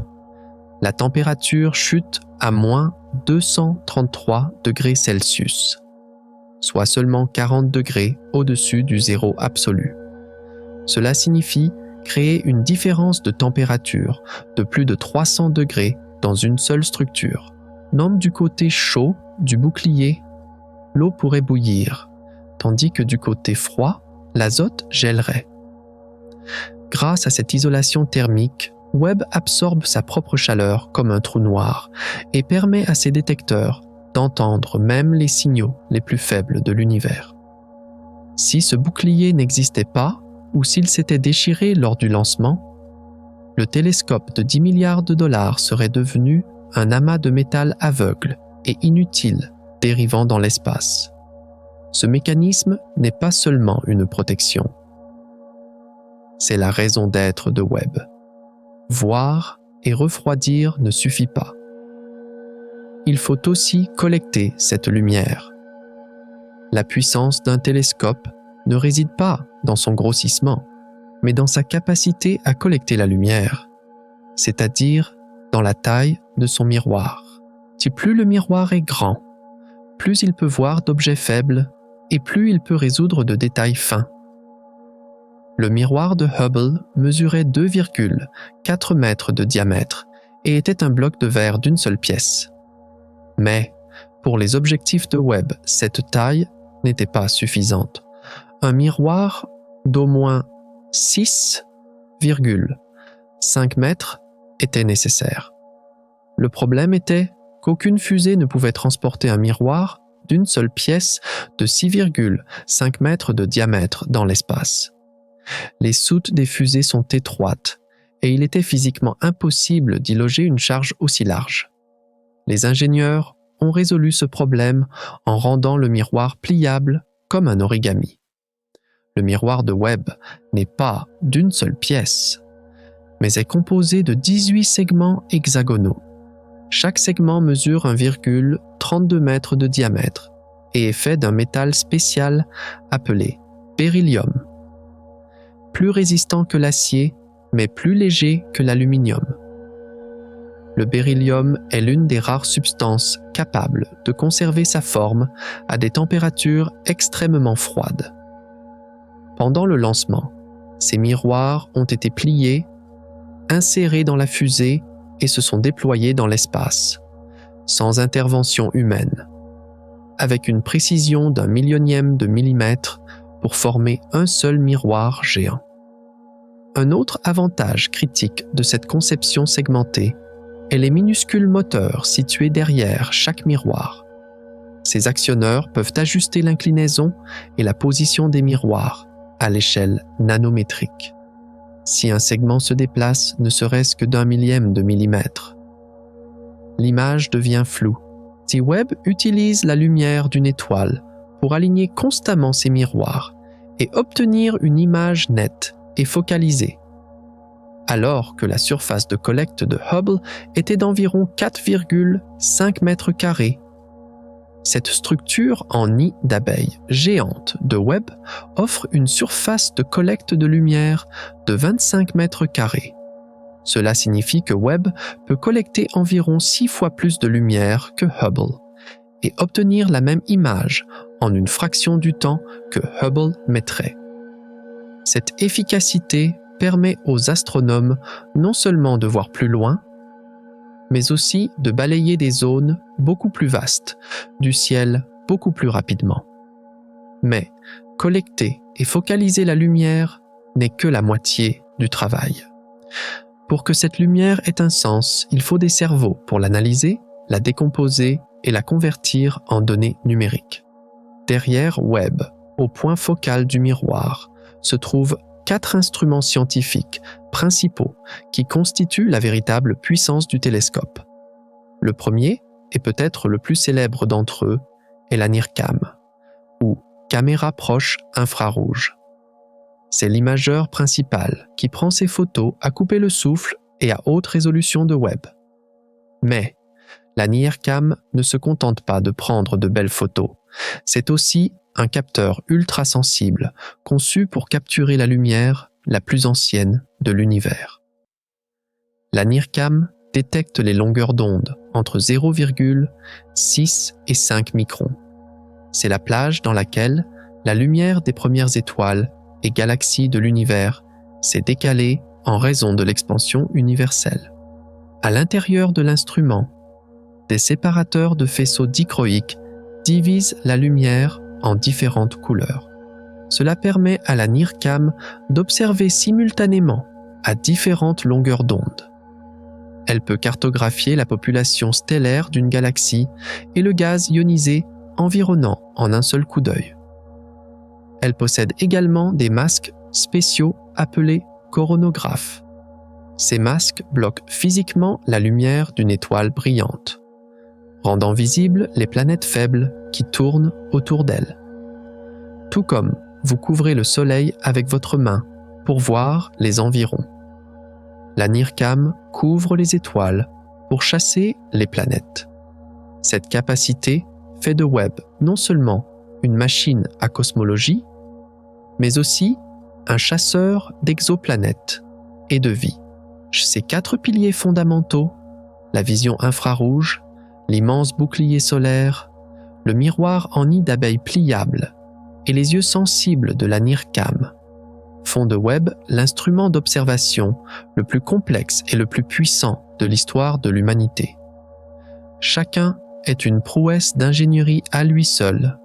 la température chute à moins 233 degrés Celsius, soit seulement 40 degrés au-dessus du zéro absolu. Cela signifie créer une différence de température de plus de 300 degrés dans une seule structure. Même du côté chaud du bouclier, l'eau pourrait bouillir, tandis que du côté froid, l'azote gèlerait. Grâce à cette isolation thermique, Webb absorbe sa propre chaleur comme un trou noir et permet à ses détecteurs d'entendre même les signaux les plus faibles de l'univers. Si ce bouclier n'existait pas, ou s'il s'était déchiré lors du lancement, le télescope de 10 milliards de dollars serait devenu un amas de métal aveugle et inutile dérivant dans l'espace. Ce mécanisme n'est pas seulement une protection. C'est la raison d'être de Webb. Voir et refroidir ne suffit pas. Il faut aussi collecter cette lumière. La puissance d'un télescope ne réside pas dans son grossissement, mais dans sa capacité à collecter la lumière, c'est-à-dire dans la taille de son miroir. Si plus le miroir est grand, plus il peut voir d'objets faibles et plus il peut résoudre de détails fins. Le miroir de Hubble mesurait 2,4 mètres de diamètre et était un bloc de verre d'une seule pièce. Mais, pour les objectifs de Webb, cette taille n'était pas suffisante. Un miroir d'au moins 6,5 mètres était nécessaire. Le problème était qu'aucune fusée ne pouvait transporter un miroir d'une seule pièce de 6,5 mètres de diamètre dans l'espace. Les soutes des fusées sont étroites et il était physiquement impossible d'y loger une charge aussi large. Les ingénieurs ont résolu ce problème en rendant le miroir pliable comme un origami. Le miroir de Webb n'est pas d'une seule pièce, mais est composé de 18 segments hexagonaux. Chaque segment mesure 1,32 mètres de diamètre et est fait d'un métal spécial appelé beryllium. Plus résistant que l'acier, mais plus léger que l'aluminium. Le beryllium est l'une des rares substances capables de conserver sa forme à des températures extrêmement froides. Pendant le lancement, ces miroirs ont été pliés, insérés dans la fusée et se sont déployés dans l'espace, sans intervention humaine, avec une précision d'1 millionième de millimètre pour former un seul miroir géant. Un autre avantage critique de cette conception segmentée est les minuscules moteurs situés derrière chaque miroir. Ces actionneurs peuvent ajuster l'inclinaison et la position des miroirs à l'échelle nanométrique, si un segment se déplace ne serait-ce que d'1 millième de millimètre. L'image devient floue. Si Webb utilise la lumière d'une étoile pour aligner constamment ses miroirs et obtenir une image nette et focalisée, alors que la surface de collecte de Hubble était d'environ 4,5 mètres carrés. Cette structure en nid d'abeille géante de Webb offre une surface de collecte de lumière de 25 mètres carrés, Cela signifie que Webb peut collecter environ 6 fois plus de lumière que Hubble et obtenir la même image en une fraction du temps que Hubble mettrait. Cette efficacité permet aux astronomes non seulement de voir plus loin, mais aussi de balayer des zones beaucoup plus vastes du ciel beaucoup plus rapidement. Mais collecter et focaliser la lumière n'est que la moitié du travail. Pour que cette lumière ait un sens, il faut des cerveaux pour l'analyser, la décomposer et la convertir en données numériques. Derrière Webb, au point focal du miroir, se trouvent 4 instruments scientifiques principaux qui constituent la véritable puissance du télescope. Le premier, et peut-être le plus célèbre d'entre eux, est la NIRCam, ou caméra proche infrarouge. C'est l'imageur principal qui prend ses photos à couper le souffle et à haute résolution de Webb. Mais la NIRCam ne se contente pas de prendre de belles photos. C'est aussi un capteur ultra sensible conçu pour capturer la lumière la plus ancienne de l'univers. La NIRCam détecte les longueurs d'onde entre 0,6 et 5 microns. C'est la plage dans laquelle la lumière des premières étoiles et galaxies de l'univers s'est décalée en raison de l'expansion universelle. À l'intérieur de l'instrument, des séparateurs de faisceaux dichroïques divisent la lumière en différentes couleurs. Cela permet à la NIRCam d'observer simultanément à différentes longueurs d'onde. Elle peut cartographier la population stellaire d'une galaxie et le gaz ionisé environnant en un seul coup d'œil. Elle possède également des masques spéciaux appelés coronographes. Ces masques bloquent physiquement la lumière d'une étoile brillante, rendant visibles les planètes faibles qui tournent autour d'elle. Tout comme vous couvrez le Soleil avec votre main pour voir les environs. La NIRCam couvre les étoiles pour chasser les planètes. Cette capacité fait de Webb non seulement une machine à cosmologie, mais aussi un chasseur d'exoplanètes et de vie. Ces 4 piliers fondamentaux, la vision infrarouge, l'immense bouclier solaire, le miroir en nid d'abeille pliable et les yeux sensibles de la NIRCam, font de Webb l'instrument d'observation le plus complexe et le plus puissant de l'histoire de l'humanité. Chacun est une prouesse d'ingénierie à lui seul,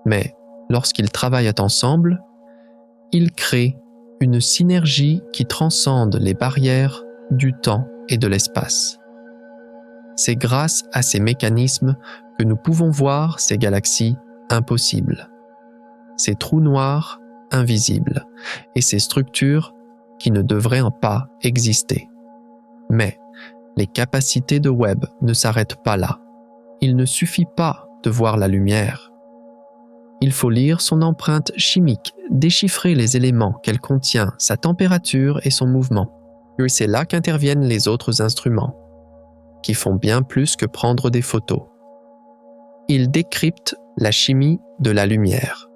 mais lorsqu'ils travaillent ensemble, ils créent une synergie qui transcende les barrières du temps et de l'espace. C'est grâce à ces mécanismes que nous pouvons voir ces galaxies impossibles, ces trous noirs invisibles et ces structures qui ne devraient pas exister. Mais les capacités de Webb ne s'arrêtent pas là. Il ne suffit pas de voir la lumière. Il faut lire son empreinte chimique, déchiffrer les éléments qu'elle contient, sa température et son mouvement. Et c'est là qu'interviennent les autres instruments, qui font bien plus que prendre des photos. Ils décryptent la chimie de la lumière.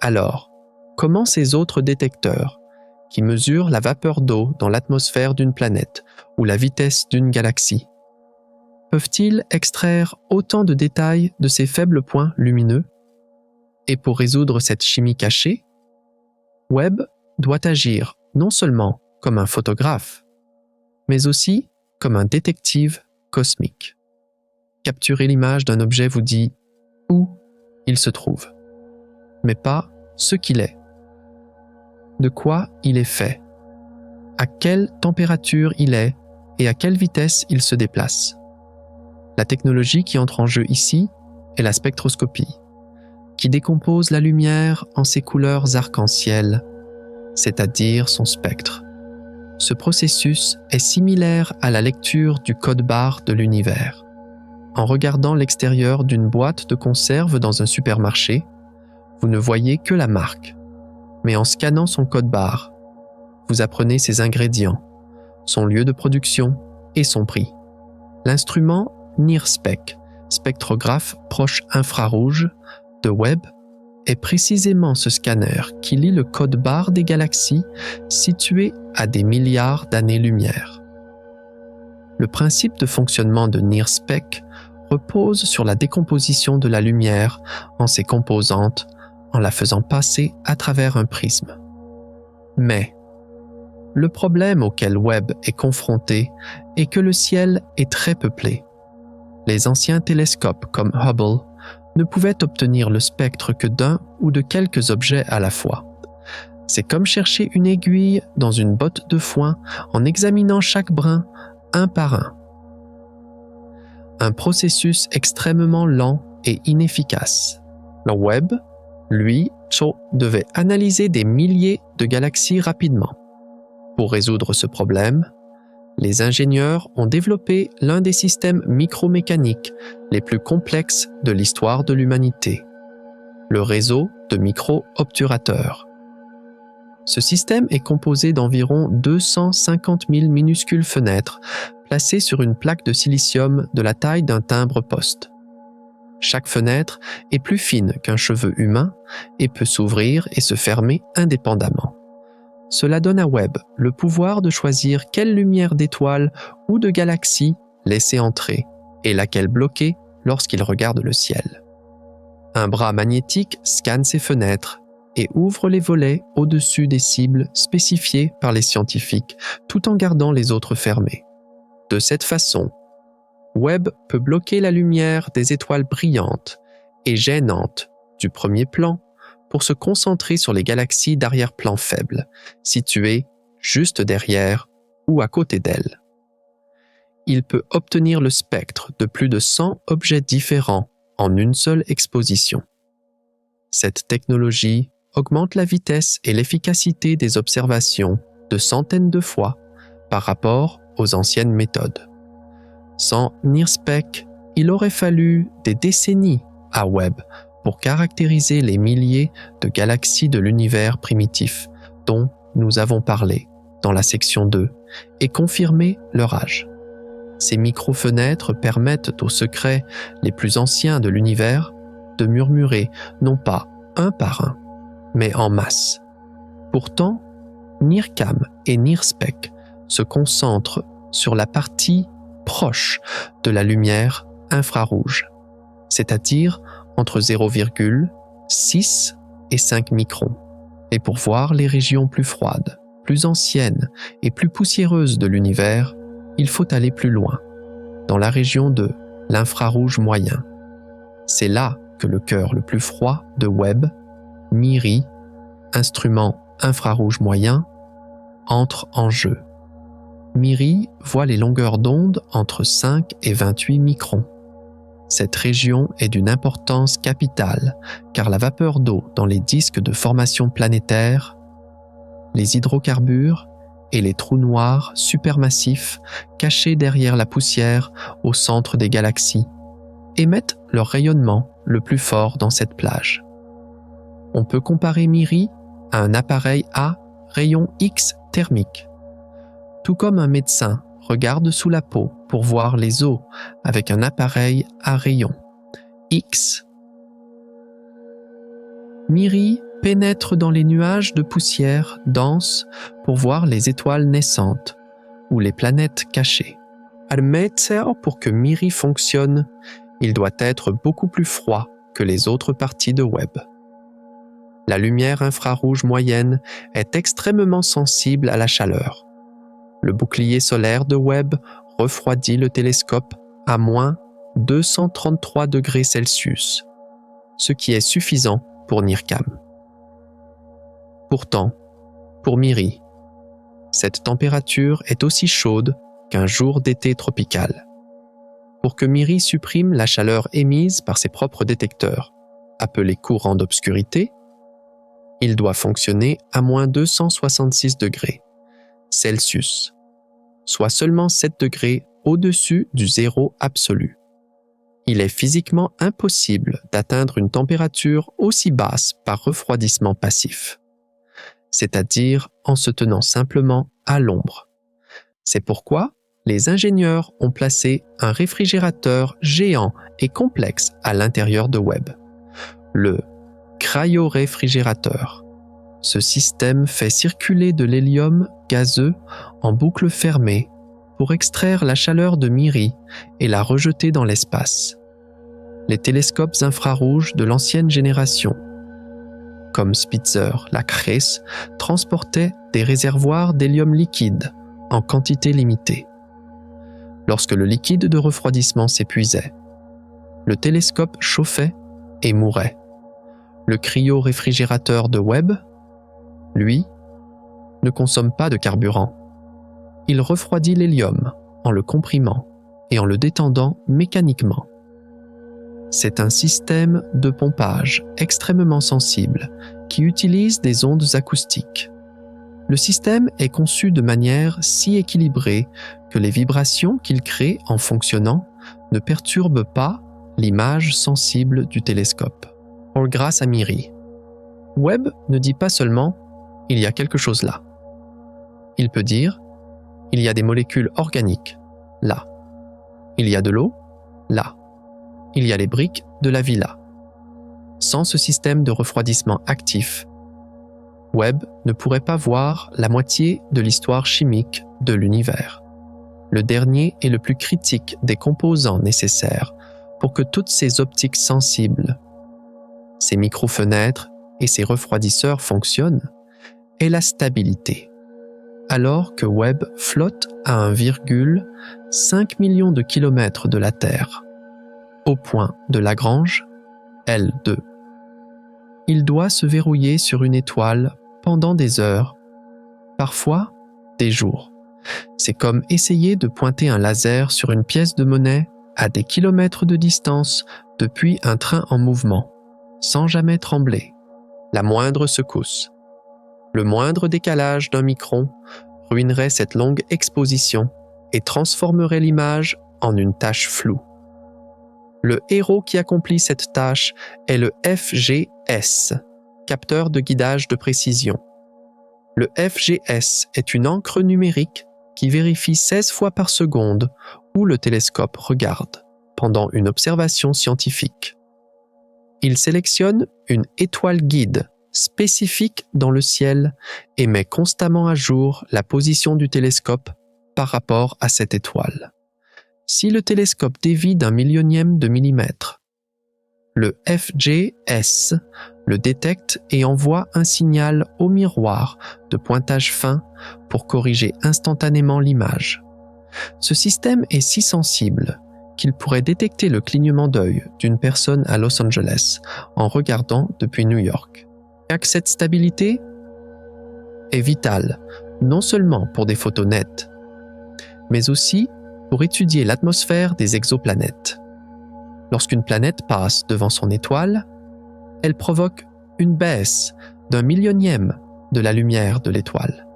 Alors, comment ces autres détecteurs, qui mesurent la vapeur d'eau dans l'atmosphère d'une planète ou la vitesse d'une galaxie, peuvent-ils extraire autant de détails de ces faibles points lumineux? Et pour résoudre cette chimie cachée, Webb doit agir non seulement comme un photographe, mais aussi comme un détective cosmique. Capturer l'image d'un objet vous dit où il se trouve, mais pas ce qu'il est, de quoi il est fait, à quelle température il est et à quelle vitesse il se déplace. La technologie qui entre en jeu ici est la spectroscopie, qui décompose la lumière en ses couleurs arc-en-ciel, c'est-à-dire son spectre. Ce processus est similaire à la lecture du code-barre de l'univers. En regardant l'extérieur d'une boîte de conserve dans un supermarché, vous ne voyez que la marque. Mais en scannant son code-barre, vous apprenez ses ingrédients, son lieu de production et son prix. L'instrument NIRSPEC, spectrographe proche infrarouge, de Webb, est précisément ce scanner qui lit le code-barre des galaxies situées à des milliards d'années-lumière. Le principe de fonctionnement de NIRSPEC repose sur la décomposition de la lumière en ses composantes en la faisant passer à travers un prisme. Mais le problème auquel Webb est confronté est que le ciel est très peuplé. Les anciens télescopes comme Hubble ne pouvaient obtenir le spectre que d'un ou de quelques objets à la fois. C'est comme chercher une aiguille dans une botte de foin en examinant chaque brin un par un. Un processus extrêmement lent et inefficace. Le Webb, lui, devait analyser des milliers de galaxies rapidement. Pour résoudre ce problème, les ingénieurs ont développé l'un des systèmes micromécaniques les plus complexes de l'histoire de l'humanité, le réseau de micro-obturateurs. Ce système est composé d'environ 250 000 minuscules fenêtres placées sur une plaque de silicium de la taille d'un timbre-poste. Chaque fenêtre est plus fine qu'un cheveu humain et peut s'ouvrir et se fermer indépendamment. Cela donne à Webb le pouvoir de choisir quelle lumière d'étoile ou de galaxie laisser entrer et laquelle bloquer lorsqu'il regarde le ciel. Un bras magnétique scanne ces fenêtres et ouvre les volets au-dessus des cibles spécifiées par les scientifiques tout en gardant les autres fermés. De cette façon, Webb peut bloquer la lumière des étoiles brillantes et gênantes du premier plan pour se concentrer sur les galaxies d'arrière-plan faible, situées juste derrière ou à côté d'elles. Il peut obtenir le spectre de plus de 100 objets différents en une seule exposition. Cette technologie augmente la vitesse et l'efficacité des observations de centaines de fois par rapport aux anciennes méthodes. Sans NIRSPEC, il aurait fallu des décennies à Webb pour caractériser les milliers de galaxies de l'univers primitif dont nous avons parlé dans la section 2 et confirmer leur âge. Ces micro-fenêtres permettent aux secrets les plus anciens de l'univers de murmurer non pas un par un, mais en masse. Pourtant, NIRCam et NIRSPEC se concentrent sur la partie proche de la lumière infrarouge, c'est-à-dire entre 0,6 et 5 microns. Et pour voir les régions plus froides, plus anciennes et plus poussiéreuses de l'univers, il faut aller plus loin, dans la région de l'infrarouge moyen. C'est là que le cœur le plus froid de Webb, MIRI, instrument infrarouge moyen, entre en jeu. MIRI voit les longueurs d'onde entre 5 et 28 microns. Cette région est d'une importance capitale car la vapeur d'eau dans les disques de formation planétaire, les hydrocarbures et les trous noirs supermassifs cachés derrière la poussière au centre des galaxies émettent leur rayonnement le plus fort dans cette plage. On peut comparer MIRI à un appareil à rayon X thermique. Tout comme un médecin regarde sous la peau pour voir les os avec un appareil à rayons X. MIRI pénètre dans les nuages de poussière dense pour voir les étoiles naissantes ou les planètes cachées. Pour que MIRI fonctionne, il doit être beaucoup plus froid que les autres parties de Webb. La lumière infrarouge moyenne est extrêmement sensible à la chaleur. Le bouclier solaire de Webb refroidit le télescope à moins 233 degrés Celsius, ce qui est suffisant pour NIRCam. Pourtant, pour MIRI, cette température est aussi chaude qu'un jour d'été tropical. Pour que MIRI supprime la chaleur émise par ses propres détecteurs, appelés courants d'obscurité, il doit fonctionner à moins 266 degrés Celsius, soit seulement 7 degrés au-dessus du zéro absolu. Il est physiquement impossible d'atteindre une température aussi basse par refroidissement passif, c'est-à-dire en se tenant simplement à l'ombre. C'est pourquoi les ingénieurs ont placé un réfrigérateur géant et complexe à l'intérieur de Webb, le cryoréfrigérateur. Ce système fait circuler de l'hélium gazeux en boucle fermée pour extraire la chaleur de Miri et la rejeter dans l'espace. Les télescopes infrarouges de l'ancienne génération, comme Spitzer, la CRES, transportaient des réservoirs d'hélium liquide en quantité limitée. Lorsque le liquide de refroidissement s'épuisait, le télescope chauffait et mourait. Le cryo-réfrigérateur de Webb, lui, ne consomme pas de carburant. Il refroidit l'hélium en le comprimant et en le détendant mécaniquement. C'est un système de pompage extrêmement sensible qui utilise des ondes acoustiques. Le système est conçu de manière si équilibrée que les vibrations qu'il crée en fonctionnant ne perturbent pas l'image sensible du télescope. Or, grâce à Miri, Webb ne dit pas seulement « il y a quelque chose là ». Il peut dire « il y a des molécules organiques là ». Il y a de l'eau là. Il y a les briques de la villa. Sans ce système de refroidissement actif, Webb ne pourrait pas voir la moitié de l'histoire chimique de l'univers. Le dernier et le plus critique des composants nécessaires pour que toutes ces optiques sensibles, ces micro-fenêtres et ces refroidisseurs fonctionnent, est la stabilité. Alors que Webb flotte à 1,5 million de kilomètres de la Terre, au point de Lagrange, L2. Il doit se verrouiller sur une étoile pendant des heures, parfois des jours. C'est comme essayer de pointer un laser sur une pièce de monnaie à des kilomètres de distance depuis un train en mouvement, sans jamais trembler. La moindre secousse, le moindre décalage d'un micron ruinerait cette longue exposition et transformerait l'image en une tache floue. Le héros qui accomplit cette tâche est le FGS, capteur de guidage de précision. Le FGS est une encre numérique qui vérifie 16 fois par seconde où le télescope regarde pendant une observation scientifique. Il sélectionne une étoile guide spécifique dans le ciel et met constamment à jour la position du télescope par rapport à cette étoile. Si le télescope dévie d'1 millionième de millimètre, le FGS le détecte et envoie un signal au miroir de pointage fin pour corriger instantanément l'image. Ce système est si sensible qu'il pourrait détecter le clignement d'œil d'une personne à Los Angeles en regardant depuis New York. Cette stabilité est vitale, non seulement pour des photos nettes, mais aussi pour étudier l'atmosphère des exoplanètes. Lorsqu'une planète passe devant son étoile, elle provoque une baisse d'1 millionième de la lumière de l'étoile.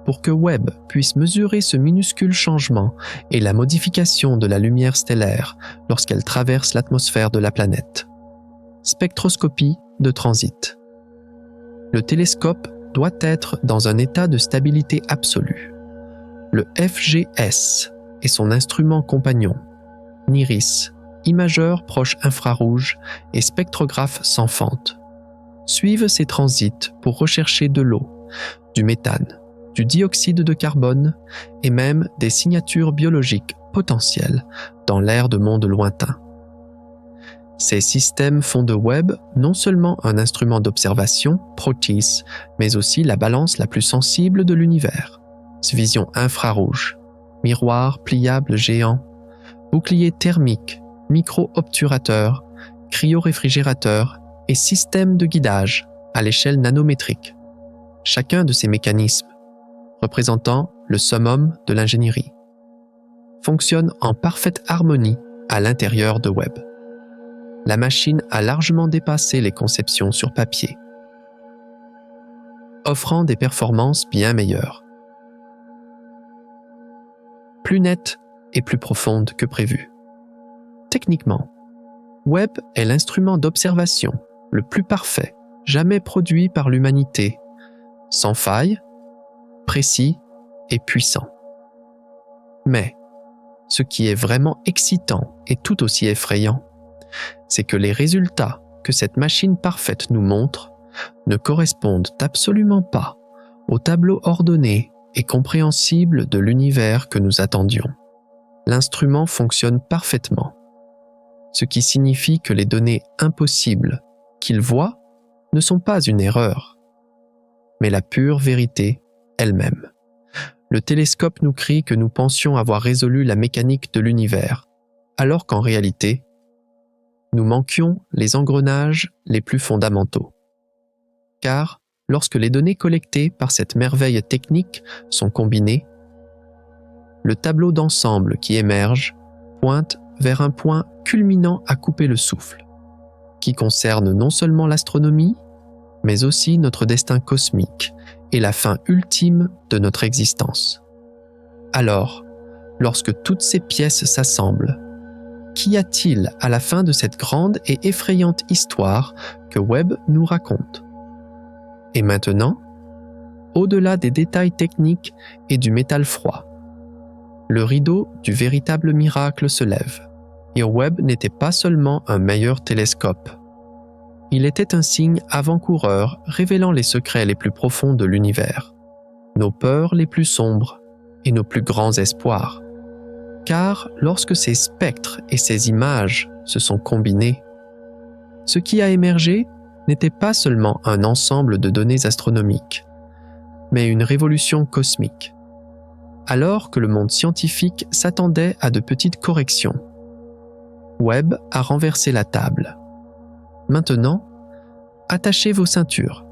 Pour que Webb puisse mesurer ce minuscule changement et la modification de la lumière stellaire lorsqu'elle traverse l'atmosphère de la planète. Spectroscopie de transit. Le télescope doit être dans un état de stabilité absolue. Le FGS et son instrument compagnon, NIRIS, imageur proche infrarouge et spectrographe sans fente, suivent ces transits pour rechercher de l'eau, du méthane, du dioxyde de carbone et même des signatures biologiques potentielles dans l'air de mondes lointains. Ces systèmes font de Webb non seulement un instrument d'observation, Proteus, mais aussi la balance la plus sensible de l'univers. Vision infrarouge, miroir pliable géant, bouclier thermique, micro-obturateur, cryo-réfrigérateur et système de guidage à l'échelle nanométrique. Chacun de ces mécanismes, représentant le summum de l'ingénierie, fonctionne en parfaite harmonie à l'intérieur de Webb. La machine a largement dépassé les conceptions sur papier, offrant des performances bien meilleures, plus nettes et plus profondes que prévu. Techniquement, Webb est l'instrument d'observation le plus parfait jamais produit par l'humanité, sans faille, précis et puissant. Mais, ce qui est vraiment excitant et tout aussi effrayant, c'est que les résultats que cette machine parfaite nous montre ne correspondent absolument pas au tableau ordonné et compréhensible de l'univers que nous attendions. L'instrument fonctionne parfaitement, ce qui signifie que les données impossibles qu'il voit ne sont pas une erreur, mais la pure vérité elle-même. Le télescope nous crie que nous pensions avoir résolu la mécanique de l'univers, alors qu'en réalité, nous manquions les engrenages les plus fondamentaux. Car, lorsque les données collectées par cette merveille technique sont combinées, le tableau d'ensemble qui émerge pointe vers un point culminant à couper le souffle, qui concerne non seulement l'astronomie, mais aussi notre destin cosmique et la fin ultime de notre existence. Alors, lorsque toutes ces pièces s'assemblent, qu'y a-t-il à la fin de cette grande et effrayante histoire que Webb nous raconte? Et maintenant, au-delà des détails techniques et du métal froid, le rideau du véritable miracle se lève, et Webb n'était pas seulement un meilleur télescope. Il était un signe avant-coureur révélant les secrets les plus profonds de l'univers, nos peurs les plus sombres et nos plus grands espoirs. Car lorsque ces spectres et ces images se sont combinés, ce qui a émergé n'était pas seulement un ensemble de données astronomiques, mais une révolution cosmique. Alors que le monde scientifique s'attendait à de petites corrections, Webb a renversé la table. Maintenant, attachez vos ceintures,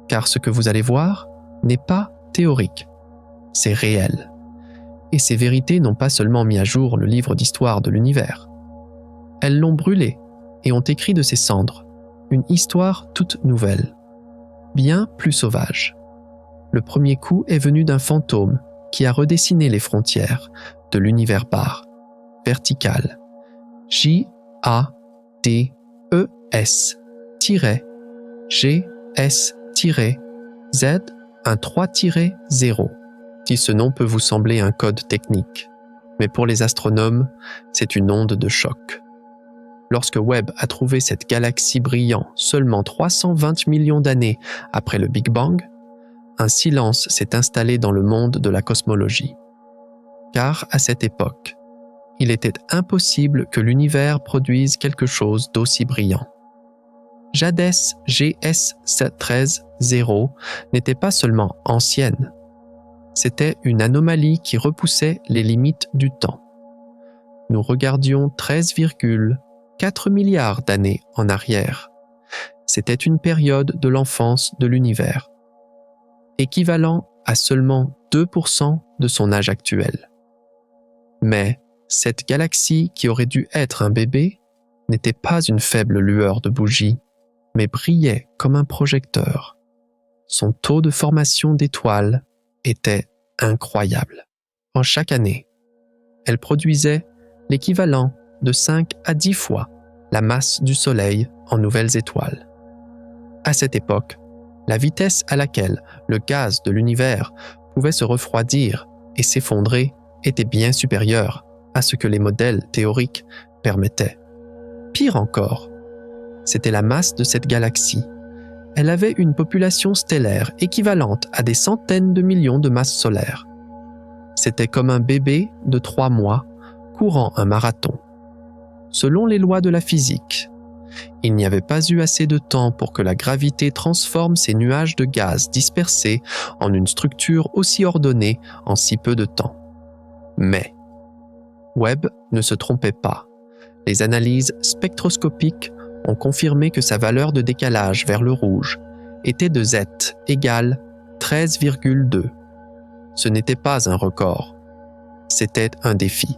car ce que vous allez voir n'est pas théorique, c'est réel. Et ces vérités n'ont pas seulement mis à jour le livre d'histoire de l'univers. Elles l'ont brûlé et ont écrit de ses cendres une histoire toute nouvelle, bien plus sauvage. Le premier coup est venu d'un fantôme qui a redessiné les frontières de l'univers bar, vertical, J-A-D-E-S-G-S-Z, un 3-0. Si ce nom peut vous sembler un code technique, mais pour les astronomes, c'est une onde de choc. Lorsque Webb a trouvé cette galaxie brillant seulement 320 millions d'années après le Big Bang, un silence s'est installé dans le monde de la cosmologie. Car à cette époque, il était impossible que l'univers produise quelque chose d'aussi brillant. Jadès GS-13-0 n'était pas seulement ancienne, c'était une anomalie qui repoussait les limites du temps. Nous regardions 13,4 milliards d'années en arrière. C'était une période de l'enfance de l'univers, équivalent à seulement 2% de son âge actuel. Mais cette galaxie qui aurait dû être un bébé n'était pas une faible lueur de bougie, mais brillait comme un projecteur. Son taux de formation d'étoiles était incroyable. En chaque année, elle produisait l'équivalent de 5 à 10 fois la masse du Soleil en nouvelles étoiles. À cette époque, la vitesse à laquelle le gaz de l'univers pouvait se refroidir et s'effondrer était bien supérieure à ce que les modèles théoriques permettaient. Pire encore, c'était la masse de cette galaxie. Elle avait une population stellaire équivalente à des centaines de millions de masses solaires. C'était comme un bébé de 3 mois courant un marathon. Selon les lois de la physique, il n'y avait pas eu assez de temps pour que la gravité transforme ces nuages de gaz dispersés en une structure aussi ordonnée en si peu de temps. Mais Webb ne se trompait pas. Les analyses spectroscopiques ont confirmé que sa valeur de décalage vers le rouge était de Z égale 13,2. Ce n'était pas un record, c'était un défi.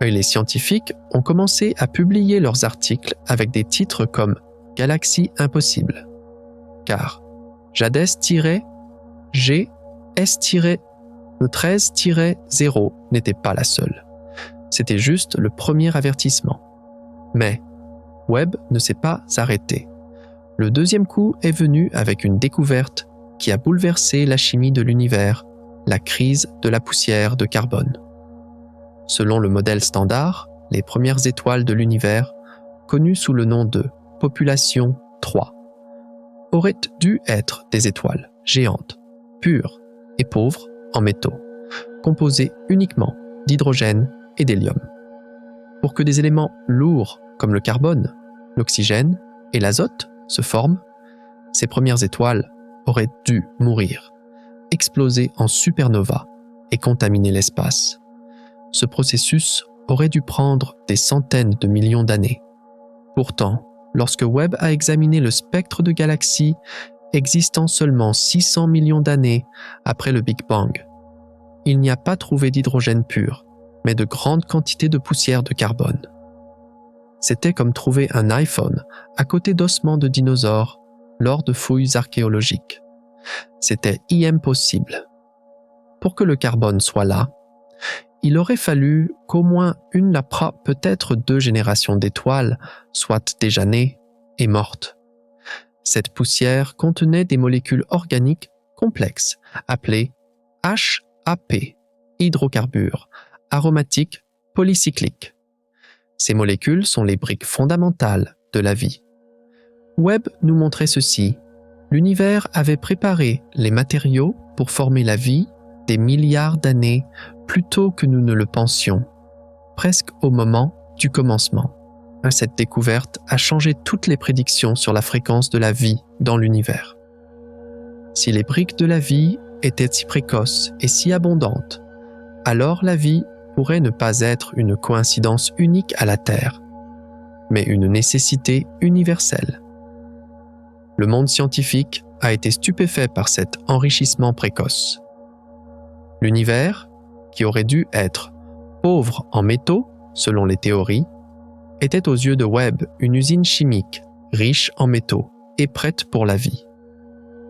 Et les scientifiques ont commencé à publier leurs articles avec des titres comme « Galaxie impossible », car Jadès-GS-13-0 n'était pas la seule. C'était juste le premier avertissement. Mais Webb ne s'est pas arrêté. Le deuxième coup est venu avec une découverte qui a bouleversé la chimie de l'univers, la crise de la poussière de carbone. Selon le modèle standard, les premières étoiles de l'univers, connues sous le nom de population 3, auraient dû être des étoiles géantes, pures et pauvres en métaux, composés uniquement d'hydrogène et d'hélium. Pour que des éléments lourds comme le carbone, l'oxygène et l'azote se forment, ces premières étoiles auraient dû mourir, exploser en supernova et contaminer l'espace. Ce processus aurait dû prendre des centaines de millions d'années. Pourtant, lorsque Webb a examiné le spectre de galaxies existant seulement 600 millions d'années après le Big Bang, il n'y a pas trouvé d'hydrogène pur, mais de grandes quantités de poussière de carbone. C'était comme trouver un iPhone à côté d'ossements de dinosaures lors de fouilles archéologiques. C'était impossible. Pour que le carbone soit là, il aurait fallu qu'au moins une, peut-être 2 générations d'étoiles soient déjà nées et mortes. Cette poussière contenait des molécules organiques complexes appelées HAP, hydrocarbures aromatiques polycycliques. Ces molécules sont les briques fondamentales de la vie. Webb nous montrait ceci. L'univers avait préparé les matériaux pour former la vie des milliards d'années plus tôt que nous ne le pensions, presque au moment du commencement. Cette découverte a changé toutes les prédictions sur la fréquence de la vie dans l'univers. Si les briques de la vie étaient si précoces et si abondantes, alors la vie pourrait ne pas être une coïncidence unique à la Terre, mais une nécessité universelle. Le monde scientifique a été stupéfait par cet enrichissement précoce. L'univers, qui aurait dû être pauvre en métaux, selon les théories, était aux yeux de Webb une usine chimique, riche en métaux et prête pour la vie.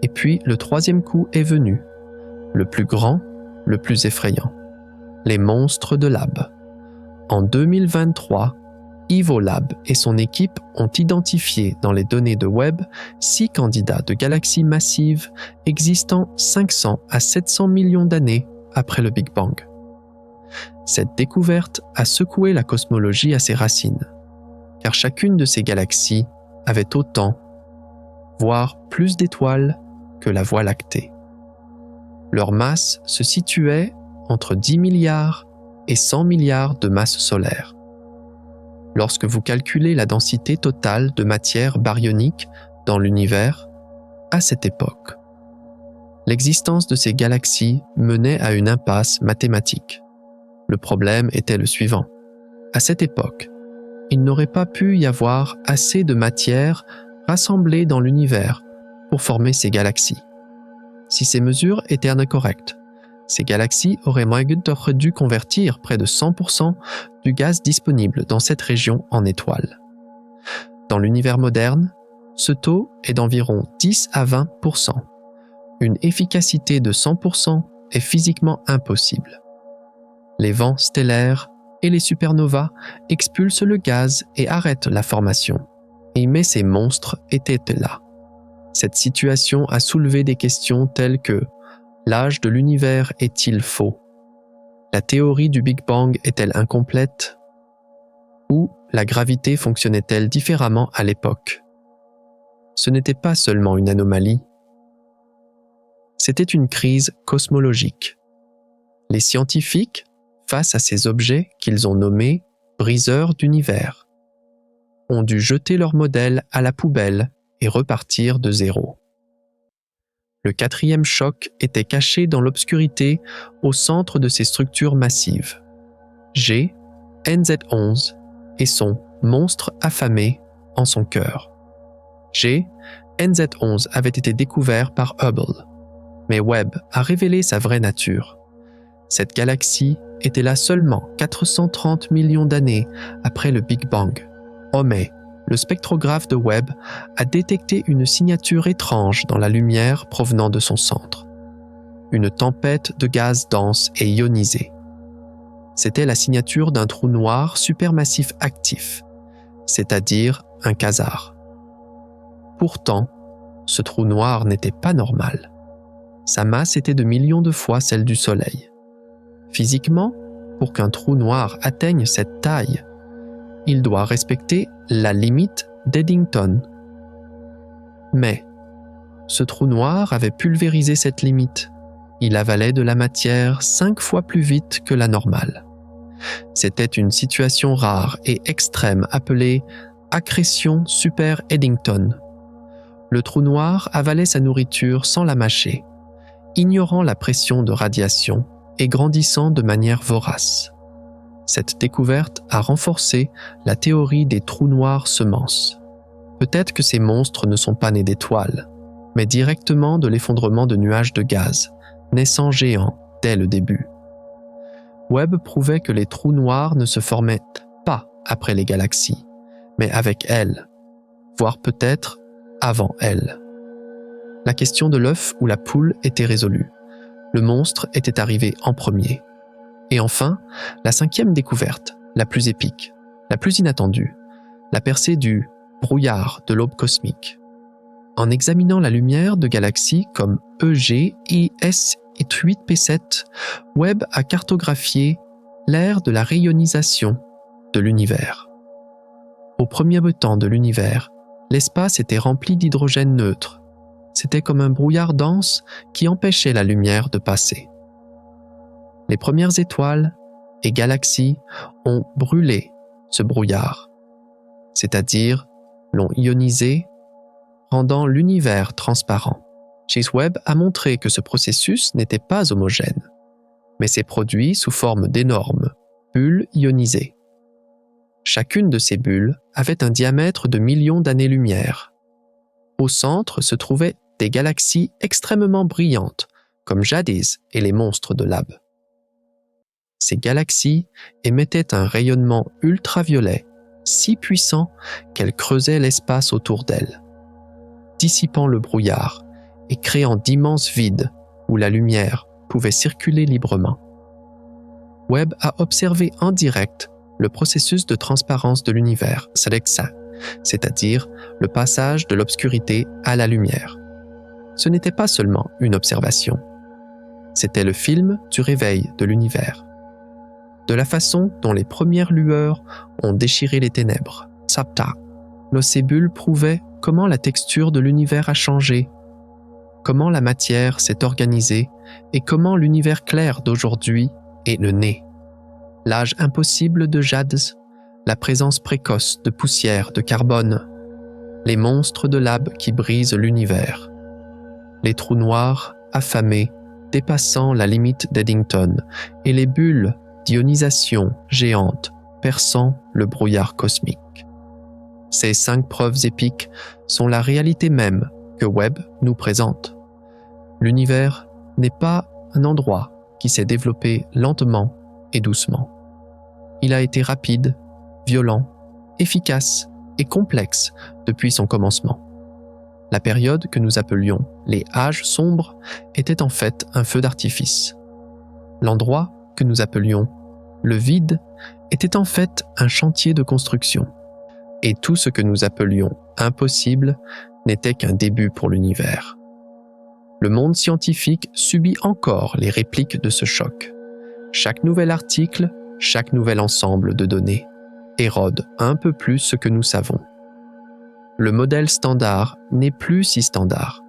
Et puis le troisième coup est venu, le plus grand, le plus effrayant. Les monstres de Lab. En 2023, Evolab et son équipe ont identifié dans les données de Webb 6 candidats de galaxies massives existant 500 à 700 millions d'années après le Big Bang. Cette découverte a secoué la cosmologie à ses racines, car chacune de ces galaxies avait autant, voire plus d'étoiles que la Voie lactée. Leur masse se situait entre 10 milliards et 100 milliards de masses solaires. Lorsque vous calculez la densité totale de matière baryonique dans l'univers, à cette époque, l'existence de ces galaxies menait à une impasse mathématique. Le problème était le suivant. À cette époque, il n'aurait pas pu y avoir assez de matière rassemblée dans l'univers pour former ces galaxies. Si ces mesures étaient incorrectes, ces galaxies auraient dû convertir près de 100% du gaz disponible dans cette région en étoiles. Dans l'univers moderne, ce taux est d'environ 10 à 20%. Une efficacité de 100% est physiquement impossible. Les vents stellaires et les supernovas expulsent le gaz et arrêtent la formation. Mais ces monstres étaient là. Cette situation a soulevé des questions telles que l'âge de l'univers est-il faux? La théorie du Big Bang est-elle incomplète? Ou la gravité fonctionnait-elle différemment à l'époque? Ce n'était pas seulement une anomalie, c'était une crise cosmologique. Les scientifiques, face à ces objets qu'ils ont nommés briseurs d'univers, ont dû jeter leur modèle à la poubelle et repartir de zéro. Le 4e choc était caché dans l'obscurité au centre de ces structures massives. G, NZ11 et son monstre affamé en son cœur. G, NZ11 avait été découvert par Hubble, mais Webb a révélé sa vraie nature. Cette galaxie était là seulement 430 millions d'années après le Big Bang. Oh mais, le spectrographe de Webb a détecté une signature étrange dans la lumière provenant de son centre. Une tempête de gaz dense et ionisé. C'était la signature d'un trou noir supermassif actif, c'est-à-dire un quasar. Pourtant, ce trou noir n'était pas normal. Sa masse était de millions de fois celle du Soleil. Physiquement, pour qu'un trou noir atteigne cette taille, il doit respecter la limite d'Eddington. Mais ce trou noir avait pulvérisé cette limite. Il avalait de la matière 5 fois plus vite que la normale. C'était une situation rare et extrême appelée accrétion super Eddington. Le trou noir avalait sa nourriture sans la mâcher, ignorant la pression de radiation et grandissant de manière vorace. Cette découverte a renforcé la théorie des trous noirs semences. Peut-être que ces monstres ne sont pas nés d'étoiles, mais directement de l'effondrement de nuages de gaz, naissant géants dès le début. Webb prouvait que les trous noirs ne se formaient pas après les galaxies, mais avec elles, voire peut-être avant elles. La question de l'œuf ou la poule était résolue. Le monstre était arrivé en premier. Et enfin, la 5e découverte, la plus épique, la plus inattendue, la percée du brouillard de l'aube cosmique. En examinant la lumière de galaxies comme EG, IS et 8P7, Webb a cartographié l'ère de la rayonisation de l'univers. Au premier temps de l'univers, l'espace était rempli d'hydrogène neutre. C'était comme un brouillard dense qui empêchait la lumière de passer. Les premières étoiles et galaxies ont brûlé ce brouillard, c'est-à-dire l'ont ionisé, rendant l'univers transparent. James Webb a montré que ce processus n'était pas homogène, mais s'est produit sous forme d'énormes bulles ionisées. Chacune de ces bulles avait un diamètre de millions d'années-lumière. Au centre se trouvaient des galaxies extrêmement brillantes, comme Jadis et les monstres de Lab. Ces galaxies émettaient un rayonnement ultraviolet si puissant qu'elles creusaient l'espace autour d'elles, dissipant le brouillard et créant d'immenses vides où la lumière pouvait circuler librement. Webb a observé en direct le processus de transparence de l'univers, c'est-à-dire le passage de l'obscurité à la lumière. Ce n'était pas seulement une observation, c'était le film du réveil de l'univers. De la façon dont les premières lueurs ont déchiré les ténèbres, Sapta, l'océbule prouvait comment la texture de l'univers a changé, comment la matière s'est organisée et comment l'univers clair d'aujourd'hui est le né. L'âge impossible de Jades, la présence précoce de poussière de carbone, les monstres de Lab qui brisent l'univers, les trous noirs affamés dépassant la limite d'Eddington et les bulles d'ionisation géantes perçant le brouillard cosmique. Ces 5 preuves épiques sont la réalité même que Webb nous présente. L'univers n'est pas un endroit qui s'est développé lentement et doucement. Il a été rapide, violent, efficace et complexe depuis son commencement. La période que nous appelions les âges sombres était en fait un feu d'artifice. L'endroit que nous appelions le vide était en fait un chantier de construction. Et tout ce que nous appelions impossible n'était qu'un début pour l'univers. Le monde scientifique subit encore les répliques de ce choc. Chaque nouvel article, chaque nouvel ensemble de données érode un peu plus ce que nous savons. Le modèle standard n'est plus si standard.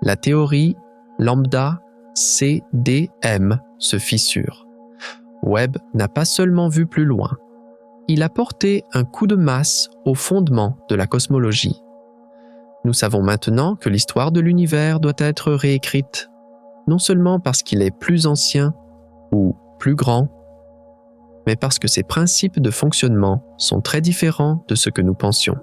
La théorie lambda CDM se fissure. Webb n'a pas seulement vu plus loin, il a porté un coup de masse au fondement de la cosmologie. Nous savons maintenant que l'histoire de l'univers doit être réécrite, non seulement parce qu'il est plus ancien ou plus grand, mais parce que ses principes de fonctionnement sont très différents de ce que nous pensions.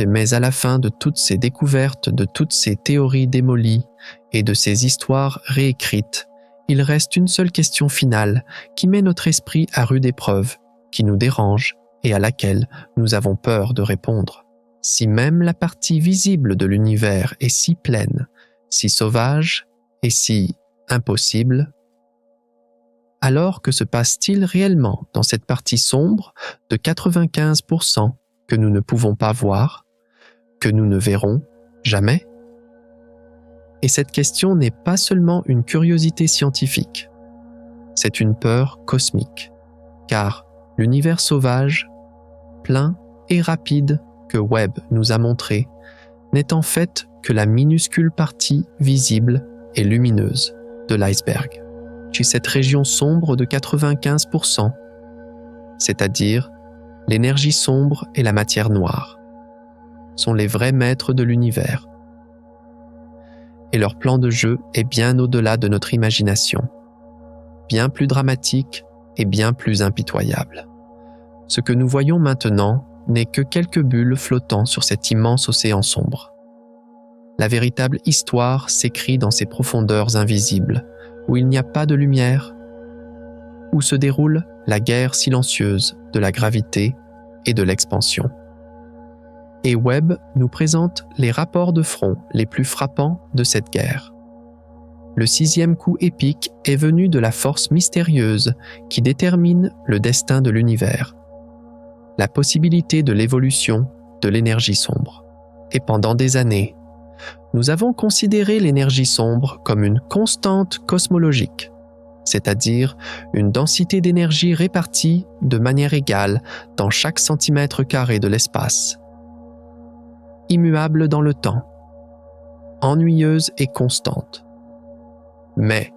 Mais à la fin de toutes ces découvertes, de toutes ces théories démolies et de ces histoires réécrites, il reste une seule question finale qui met notre esprit à rude épreuve, qui nous dérange et à laquelle nous avons peur de répondre. Si même la partie visible de l'univers est si pleine, si sauvage et si impossible, alors que se passe-t-il réellement dans cette partie sombre de 95% que nous ne pouvons pas voir, que nous ne verrons jamais? Et cette question n'est pas seulement une curiosité scientifique, c'est une peur cosmique, car l'univers sauvage, plein et rapide que Webb nous a montré n'est en fait que la minuscule partie visible et lumineuse de l'iceberg, chez cette région sombre de 95%, c'est-à-dire l'énergie sombre et la matière noire, sont les vrais maîtres de l'univers. Et leur plan de jeu est bien au-delà de notre imagination, bien plus dramatique et bien plus impitoyable. Ce que nous voyons maintenant n'est que quelques bulles flottant sur cet immense océan sombre. La véritable histoire s'écrit dans ces profondeurs invisibles, où il n'y a pas de lumière, où se déroule la guerre silencieuse de la gravité et de l'expansion. Et Webb nous présente les rapports de front les plus frappants de cette guerre. Le 6e coup épique est venu de la force mystérieuse qui détermine le destin de l'univers, la possibilité de l'évolution de l'énergie sombre. Et pendant des années, nous avons considéré l'énergie sombre comme une constante cosmologique, c'est-à-dire une densité d'énergie répartie de manière égale dans chaque centimètre carré de l'espace, immuable dans le temps, ennuyeuse et constante. Mais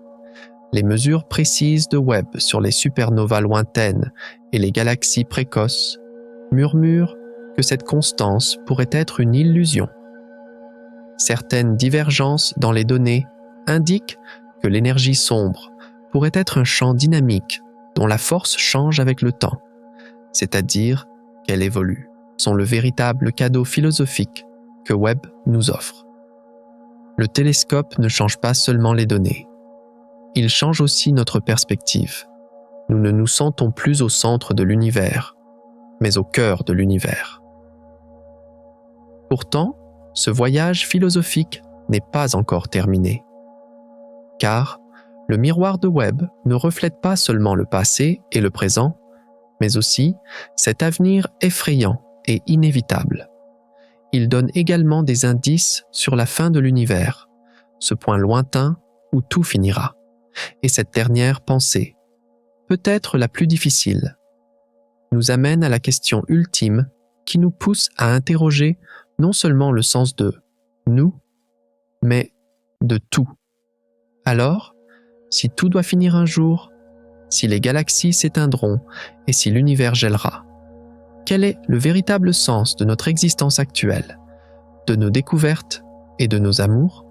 les mesures précises de Webb sur les supernovas lointaines et les galaxies précoces murmurent que cette constance pourrait être une illusion. Certaines divergences dans les données indiquent que l'énergie sombre pourrait être un champ dynamique dont la force change avec le temps, c'est-à-dire qu'elle évolue, sont le véritable cadeau philosophique que Webb nous offre. Le télescope ne change pas seulement les données, il change aussi notre perspective. Nous ne nous sentons plus au centre de l'univers, mais au cœur de l'univers. Pourtant, ce voyage philosophique n'est pas encore terminé. Car le miroir de Webb ne reflète pas seulement le passé et le présent, mais aussi cet avenir effrayant et inévitable. Il donne également des indices sur la fin de l'univers, ce point lointain où tout finira. Et cette dernière pensée, peut-être la plus difficile, nous amène à la question ultime qui nous pousse à interroger non seulement le sens de « nous », mais de tout. Alors, si tout doit finir un jour, si les galaxies s'éteindront et si l'univers gèlera, quel est le véritable sens de notre existence actuelle, de nos découvertes et de nos amours?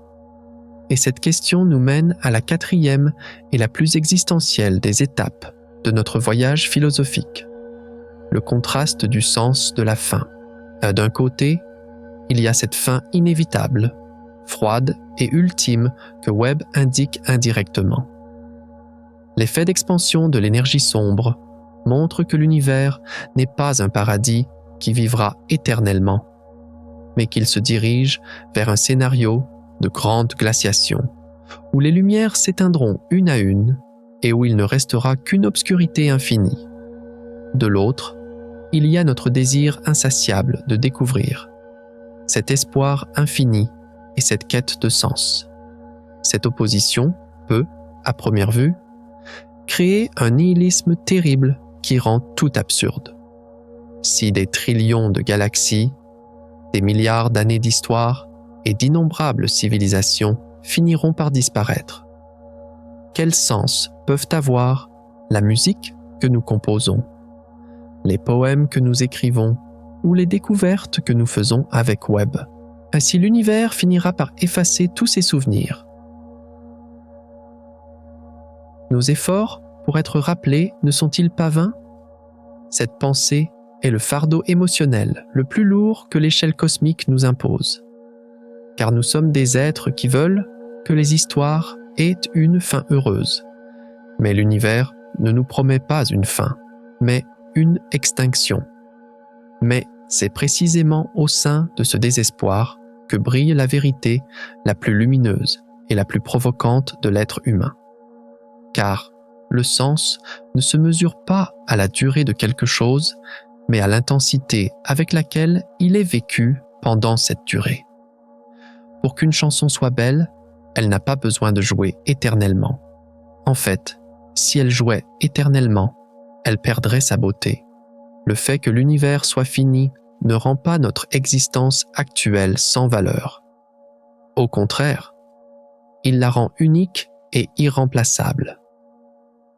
Et cette question nous mène à la 4e et la plus existentielle des étapes de notre voyage philosophique, le contraste du sens de la fin. D'un côté, il y a cette fin inévitable, froide et ultime que Webb indique indirectement. L'effet d'expansion de l'énergie sombre montre que l'univers n'est pas un paradis qui vivra éternellement, mais qu'il se dirige vers un scénario de grande glaciation, où les lumières s'éteindront une à une et où il ne restera qu'une obscurité infinie. De l'autre, il y a notre désir insatiable de découvrir, cet espoir infini et cette quête de sens. Cette opposition peut, à première vue, créer un nihilisme terrible qui rend tout absurde. Si des trillions de galaxies, des milliards d'années d'histoire et d'innombrables civilisations finiront par disparaître, quel sens peuvent avoir la musique que nous composons, les poèmes que nous écrivons ou les découvertes que nous faisons avec Webb? Ainsi l'univers finira par effacer tous ses souvenirs. Nos efforts pour être rappelés ne sont-ils pas vains? Cette pensée est le fardeau émotionnel le plus lourd que l'échelle cosmique nous impose. Car nous sommes des êtres qui veulent que les histoires aient une fin heureuse. Mais l'univers ne nous promet pas une fin, mais une extinction. Mais c'est précisément au sein de ce désespoir que brille la vérité la plus lumineuse et la plus provocante de l'être humain. Car le sens ne se mesure pas à la durée de quelque chose, mais à l'intensité avec laquelle il est vécu pendant cette durée. Pour qu'une chanson soit belle, elle n'a pas besoin de jouer éternellement. En fait, si elle jouait éternellement, elle perdrait sa beauté. Le fait que l'univers soit fini ne rend pas notre existence actuelle sans valeur. Au contraire, il la rend unique est irremplaçable.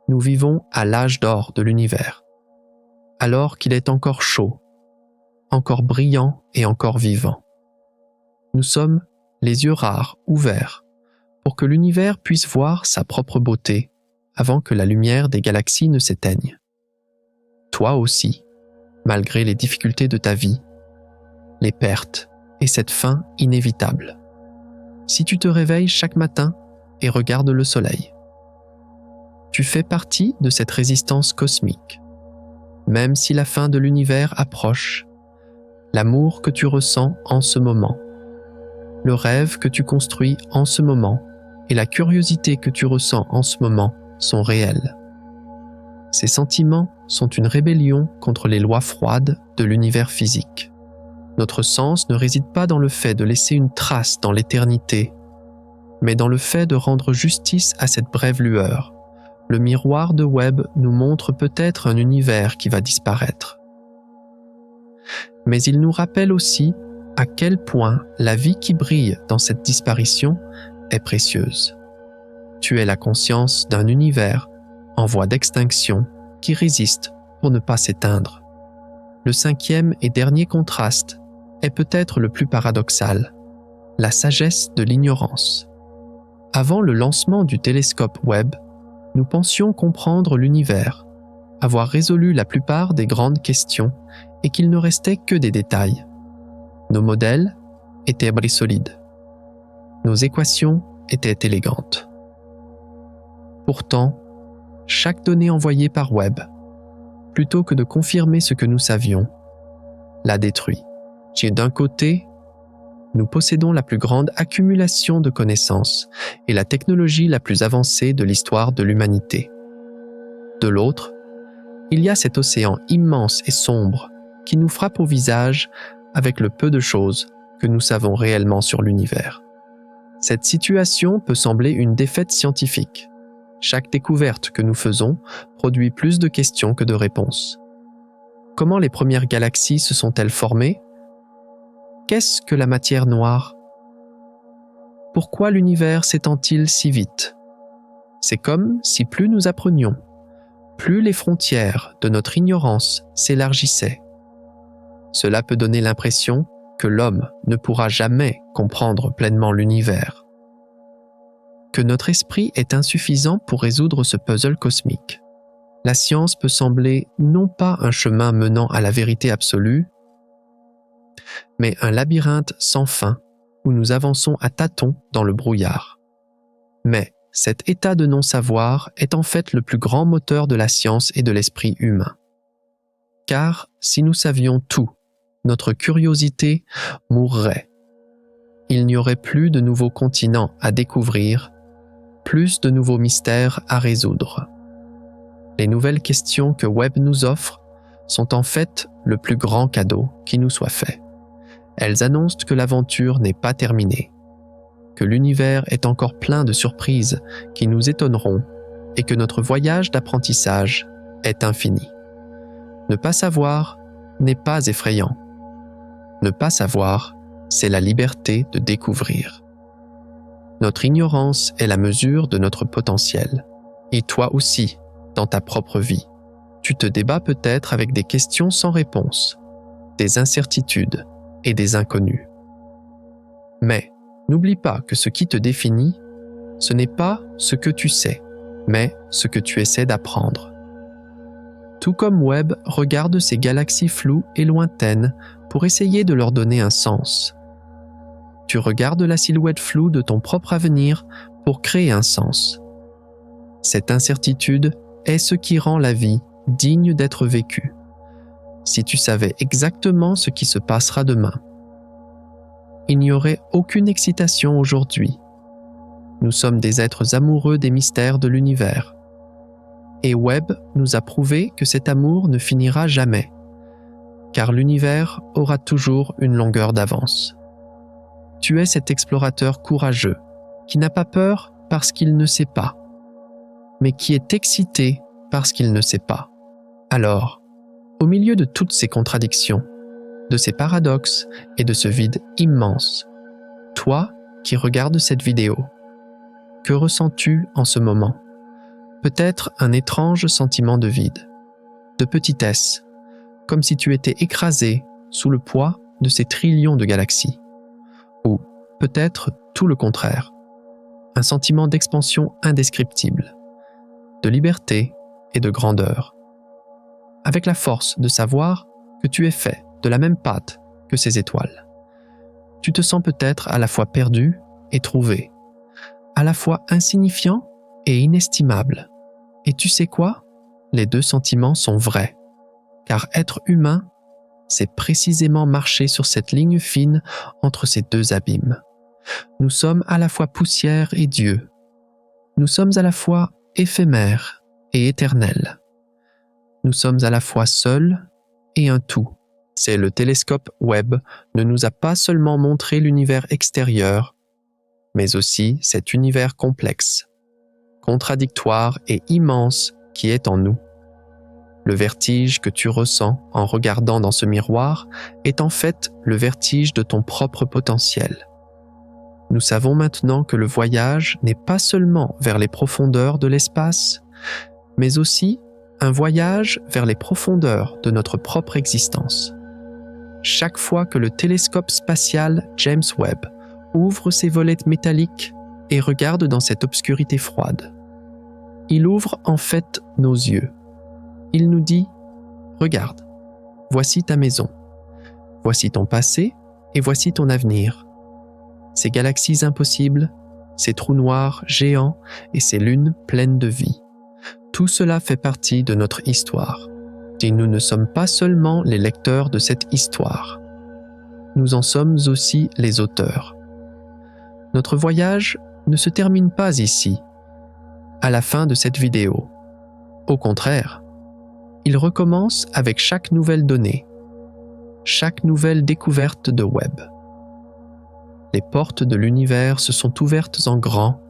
Nous vivons à l'âge d'or de l'univers, alors qu'il est encore chaud, encore brillant et encore vivant. Nous sommes les yeux rares ouverts pour que l'univers puisse voir sa propre beauté avant que la lumière des galaxies ne s'éteigne. Toi aussi, malgré les difficultés de ta vie, les pertes et cette fin inévitable. Si tu te réveilles chaque matin et regardes le soleil, tu fais partie de cette résistance cosmique. Même si la fin de l'univers approche, l'amour que tu ressens en ce moment, le rêve que tu construis en ce moment et la curiosité que tu ressens en ce moment sont réels. Ces sentiments sont une rébellion contre les lois froides de l'univers physique. Notre sens ne réside pas dans le fait de laisser une trace dans l'éternité, mais dans le fait de rendre justice à cette brève lueur. Le miroir de Webb nous montre peut-être un univers qui va disparaître. Mais il nous rappelle aussi à quel point la vie qui brille dans cette disparition est précieuse. Tu es la conscience d'un univers en voie d'extinction qui résiste pour ne pas s'éteindre. Le cinquième et dernier contraste est peut-être le plus paradoxal, la sagesse de l'ignorance. Avant le lancement du télescope Webb, nous pensions comprendre l'univers, avoir résolu la plupart des grandes questions et qu'il ne restait que des détails. Nos modèles étaient brisolides. Nos équations étaient élégantes. Pourtant, chaque donnée envoyée par Webb, plutôt que de confirmer ce que nous savions, l'a détruit. D'un côté, nous possédons la plus grande accumulation de connaissances et la technologie la plus avancée de l'histoire de l'humanité. De l'autre, il y a cet océan immense et sombre qui nous frappe au visage avec le peu de choses que nous savons réellement sur l'univers. Cette situation peut sembler une défaite scientifique. Chaque découverte que nous faisons produit plus de questions que de réponses. Comment les premières galaxies se sont-elles formées ? Qu'est-ce que la matière noire ? Pourquoi l'univers s'étend-il si vite ? C'est comme si plus nous apprenions, plus les frontières de notre ignorance s'élargissaient. Cela peut donner l'impression que l'homme ne pourra jamais comprendre pleinement l'univers, que notre esprit est insuffisant pour résoudre ce puzzle cosmique. La science peut sembler non pas un chemin menant à la vérité absolue, mais un labyrinthe sans fin où nous avançons à tâtons dans le brouillard. Mais cet état de non-savoir est en fait le plus grand moteur de la science et de l'esprit humain. Car si nous savions tout, notre curiosité mourrait. Il n'y aurait plus de nouveaux continents à découvrir, plus de nouveaux mystères à résoudre. Les nouvelles questions que Webb nous offre sont en fait le plus grand cadeau qui nous soit fait. Elles annoncent que l'aventure n'est pas terminée, que l'univers est encore plein de surprises qui nous étonneront et que notre voyage d'apprentissage est infini. Ne pas savoir n'est pas effrayant. Ne pas savoir, c'est la liberté de découvrir. Notre ignorance est la mesure de notre potentiel. Et toi aussi, dans ta propre vie, tu te débats peut-être avec des questions sans réponse, des incertitudes et des inconnus. Mais n'oublie pas que ce qui te définit, ce n'est pas ce que tu sais, mais ce que tu essaies d'apprendre. Tout comme Webb regarde ces galaxies floues et lointaines pour essayer de leur donner un sens. Tu regardes la silhouette floue de ton propre avenir pour créer un sens. Cette incertitude est ce qui rend la vie digne d'être vécue. Si tu savais exactement ce qui se passera demain, il n'y aurait aucune excitation aujourd'hui. Nous sommes des êtres amoureux des mystères de l'univers. Et Webb nous a prouvé que cet amour ne finira jamais, car l'univers aura toujours une longueur d'avance. Tu es cet explorateur courageux, qui n'a pas peur parce qu'il ne sait pas, mais qui est excité parce qu'il ne sait pas. Alors, au milieu de toutes ces contradictions, de ces paradoxes et de ce vide immense, toi qui regardes cette vidéo, que ressens-tu en ce moment? Peut-être un étrange sentiment de vide, de petitesse, comme si tu étais écrasé sous le poids de ces trillions de galaxies. Ou peut-être tout le contraire, un sentiment d'expansion indescriptible, de liberté et de grandeur, avec la force de savoir que tu es fait de la même pâte que ces étoiles. Tu te sens peut-être à la fois perdu et trouvé, à la fois insignifiant et inestimable. Et tu sais quoi? Les deux sentiments sont vrais, car être humain, c'est précisément marcher sur cette ligne fine entre ces deux abîmes. Nous sommes à la fois poussière et Dieu. Nous sommes à la fois éphémères et éternels. Nous sommes à la fois seuls et un tout. C'est le télescope Webb ne nous a pas seulement montré l'univers extérieur, mais aussi cet univers complexe, contradictoire et immense qui est en nous. Le vertige que tu ressens en regardant dans ce miroir est en fait le vertige de ton propre potentiel. Nous savons maintenant que le voyage n'est pas seulement vers les profondeurs de l'espace, mais aussi un voyage vers les profondeurs de notre propre existence. Chaque fois que le télescope spatial James Webb ouvre ses volets métalliques et regarde dans cette obscurité froide, il ouvre en fait nos yeux. Il nous dit « Regarde, voici ta maison, voici ton passé et voici ton avenir. Ces galaxies impossibles, ces trous noirs géants et ces lunes pleines de vie. Tout cela fait partie de notre histoire. Et nous ne sommes pas seulement les lecteurs de cette histoire. Nous en sommes aussi les auteurs. Notre voyage ne se termine pas ici, à la fin de cette vidéo. Au contraire, il recommence avec chaque nouvelle donnée, chaque nouvelle découverte de Webb. Les portes de l'univers se sont ouvertes en grand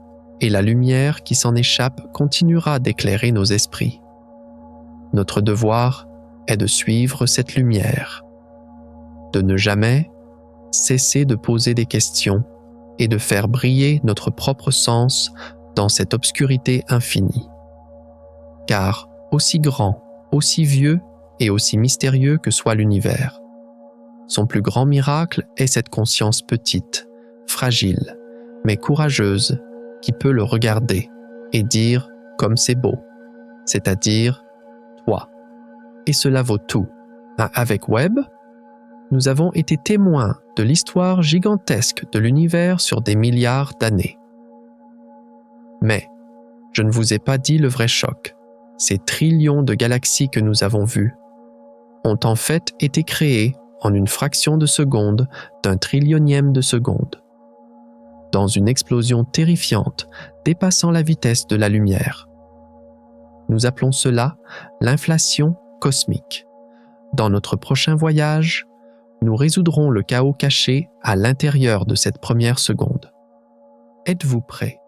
et la lumière qui s'en échappe continuera d'éclairer nos esprits. Notre devoir est de suivre cette lumière, de ne jamais cesser de poser des questions et de faire briller notre propre sens dans cette obscurité infinie. Car aussi grand, aussi vieux et aussi mystérieux que soit l'univers, son plus grand miracle est cette conscience petite, fragile, mais courageuse, qui peut le regarder et dire comme c'est beau, c'est-à-dire toi. Et cela vaut tout. Avec Webb, nous avons été témoins de l'histoire gigantesque de l'univers sur des milliards d'années. Mais je ne vous ai pas dit le vrai choc. Ces trillions de galaxies que nous avons vues ont en fait été créées en une fraction de seconde d'un trillionième de seconde, dans une explosion terrifiante dépassant la vitesse de la lumière. Nous appelons cela l'inflation cosmique. Dans notre prochain voyage, nous résoudrons le chaos caché à l'intérieur de cette première seconde. Êtes-vous prêts?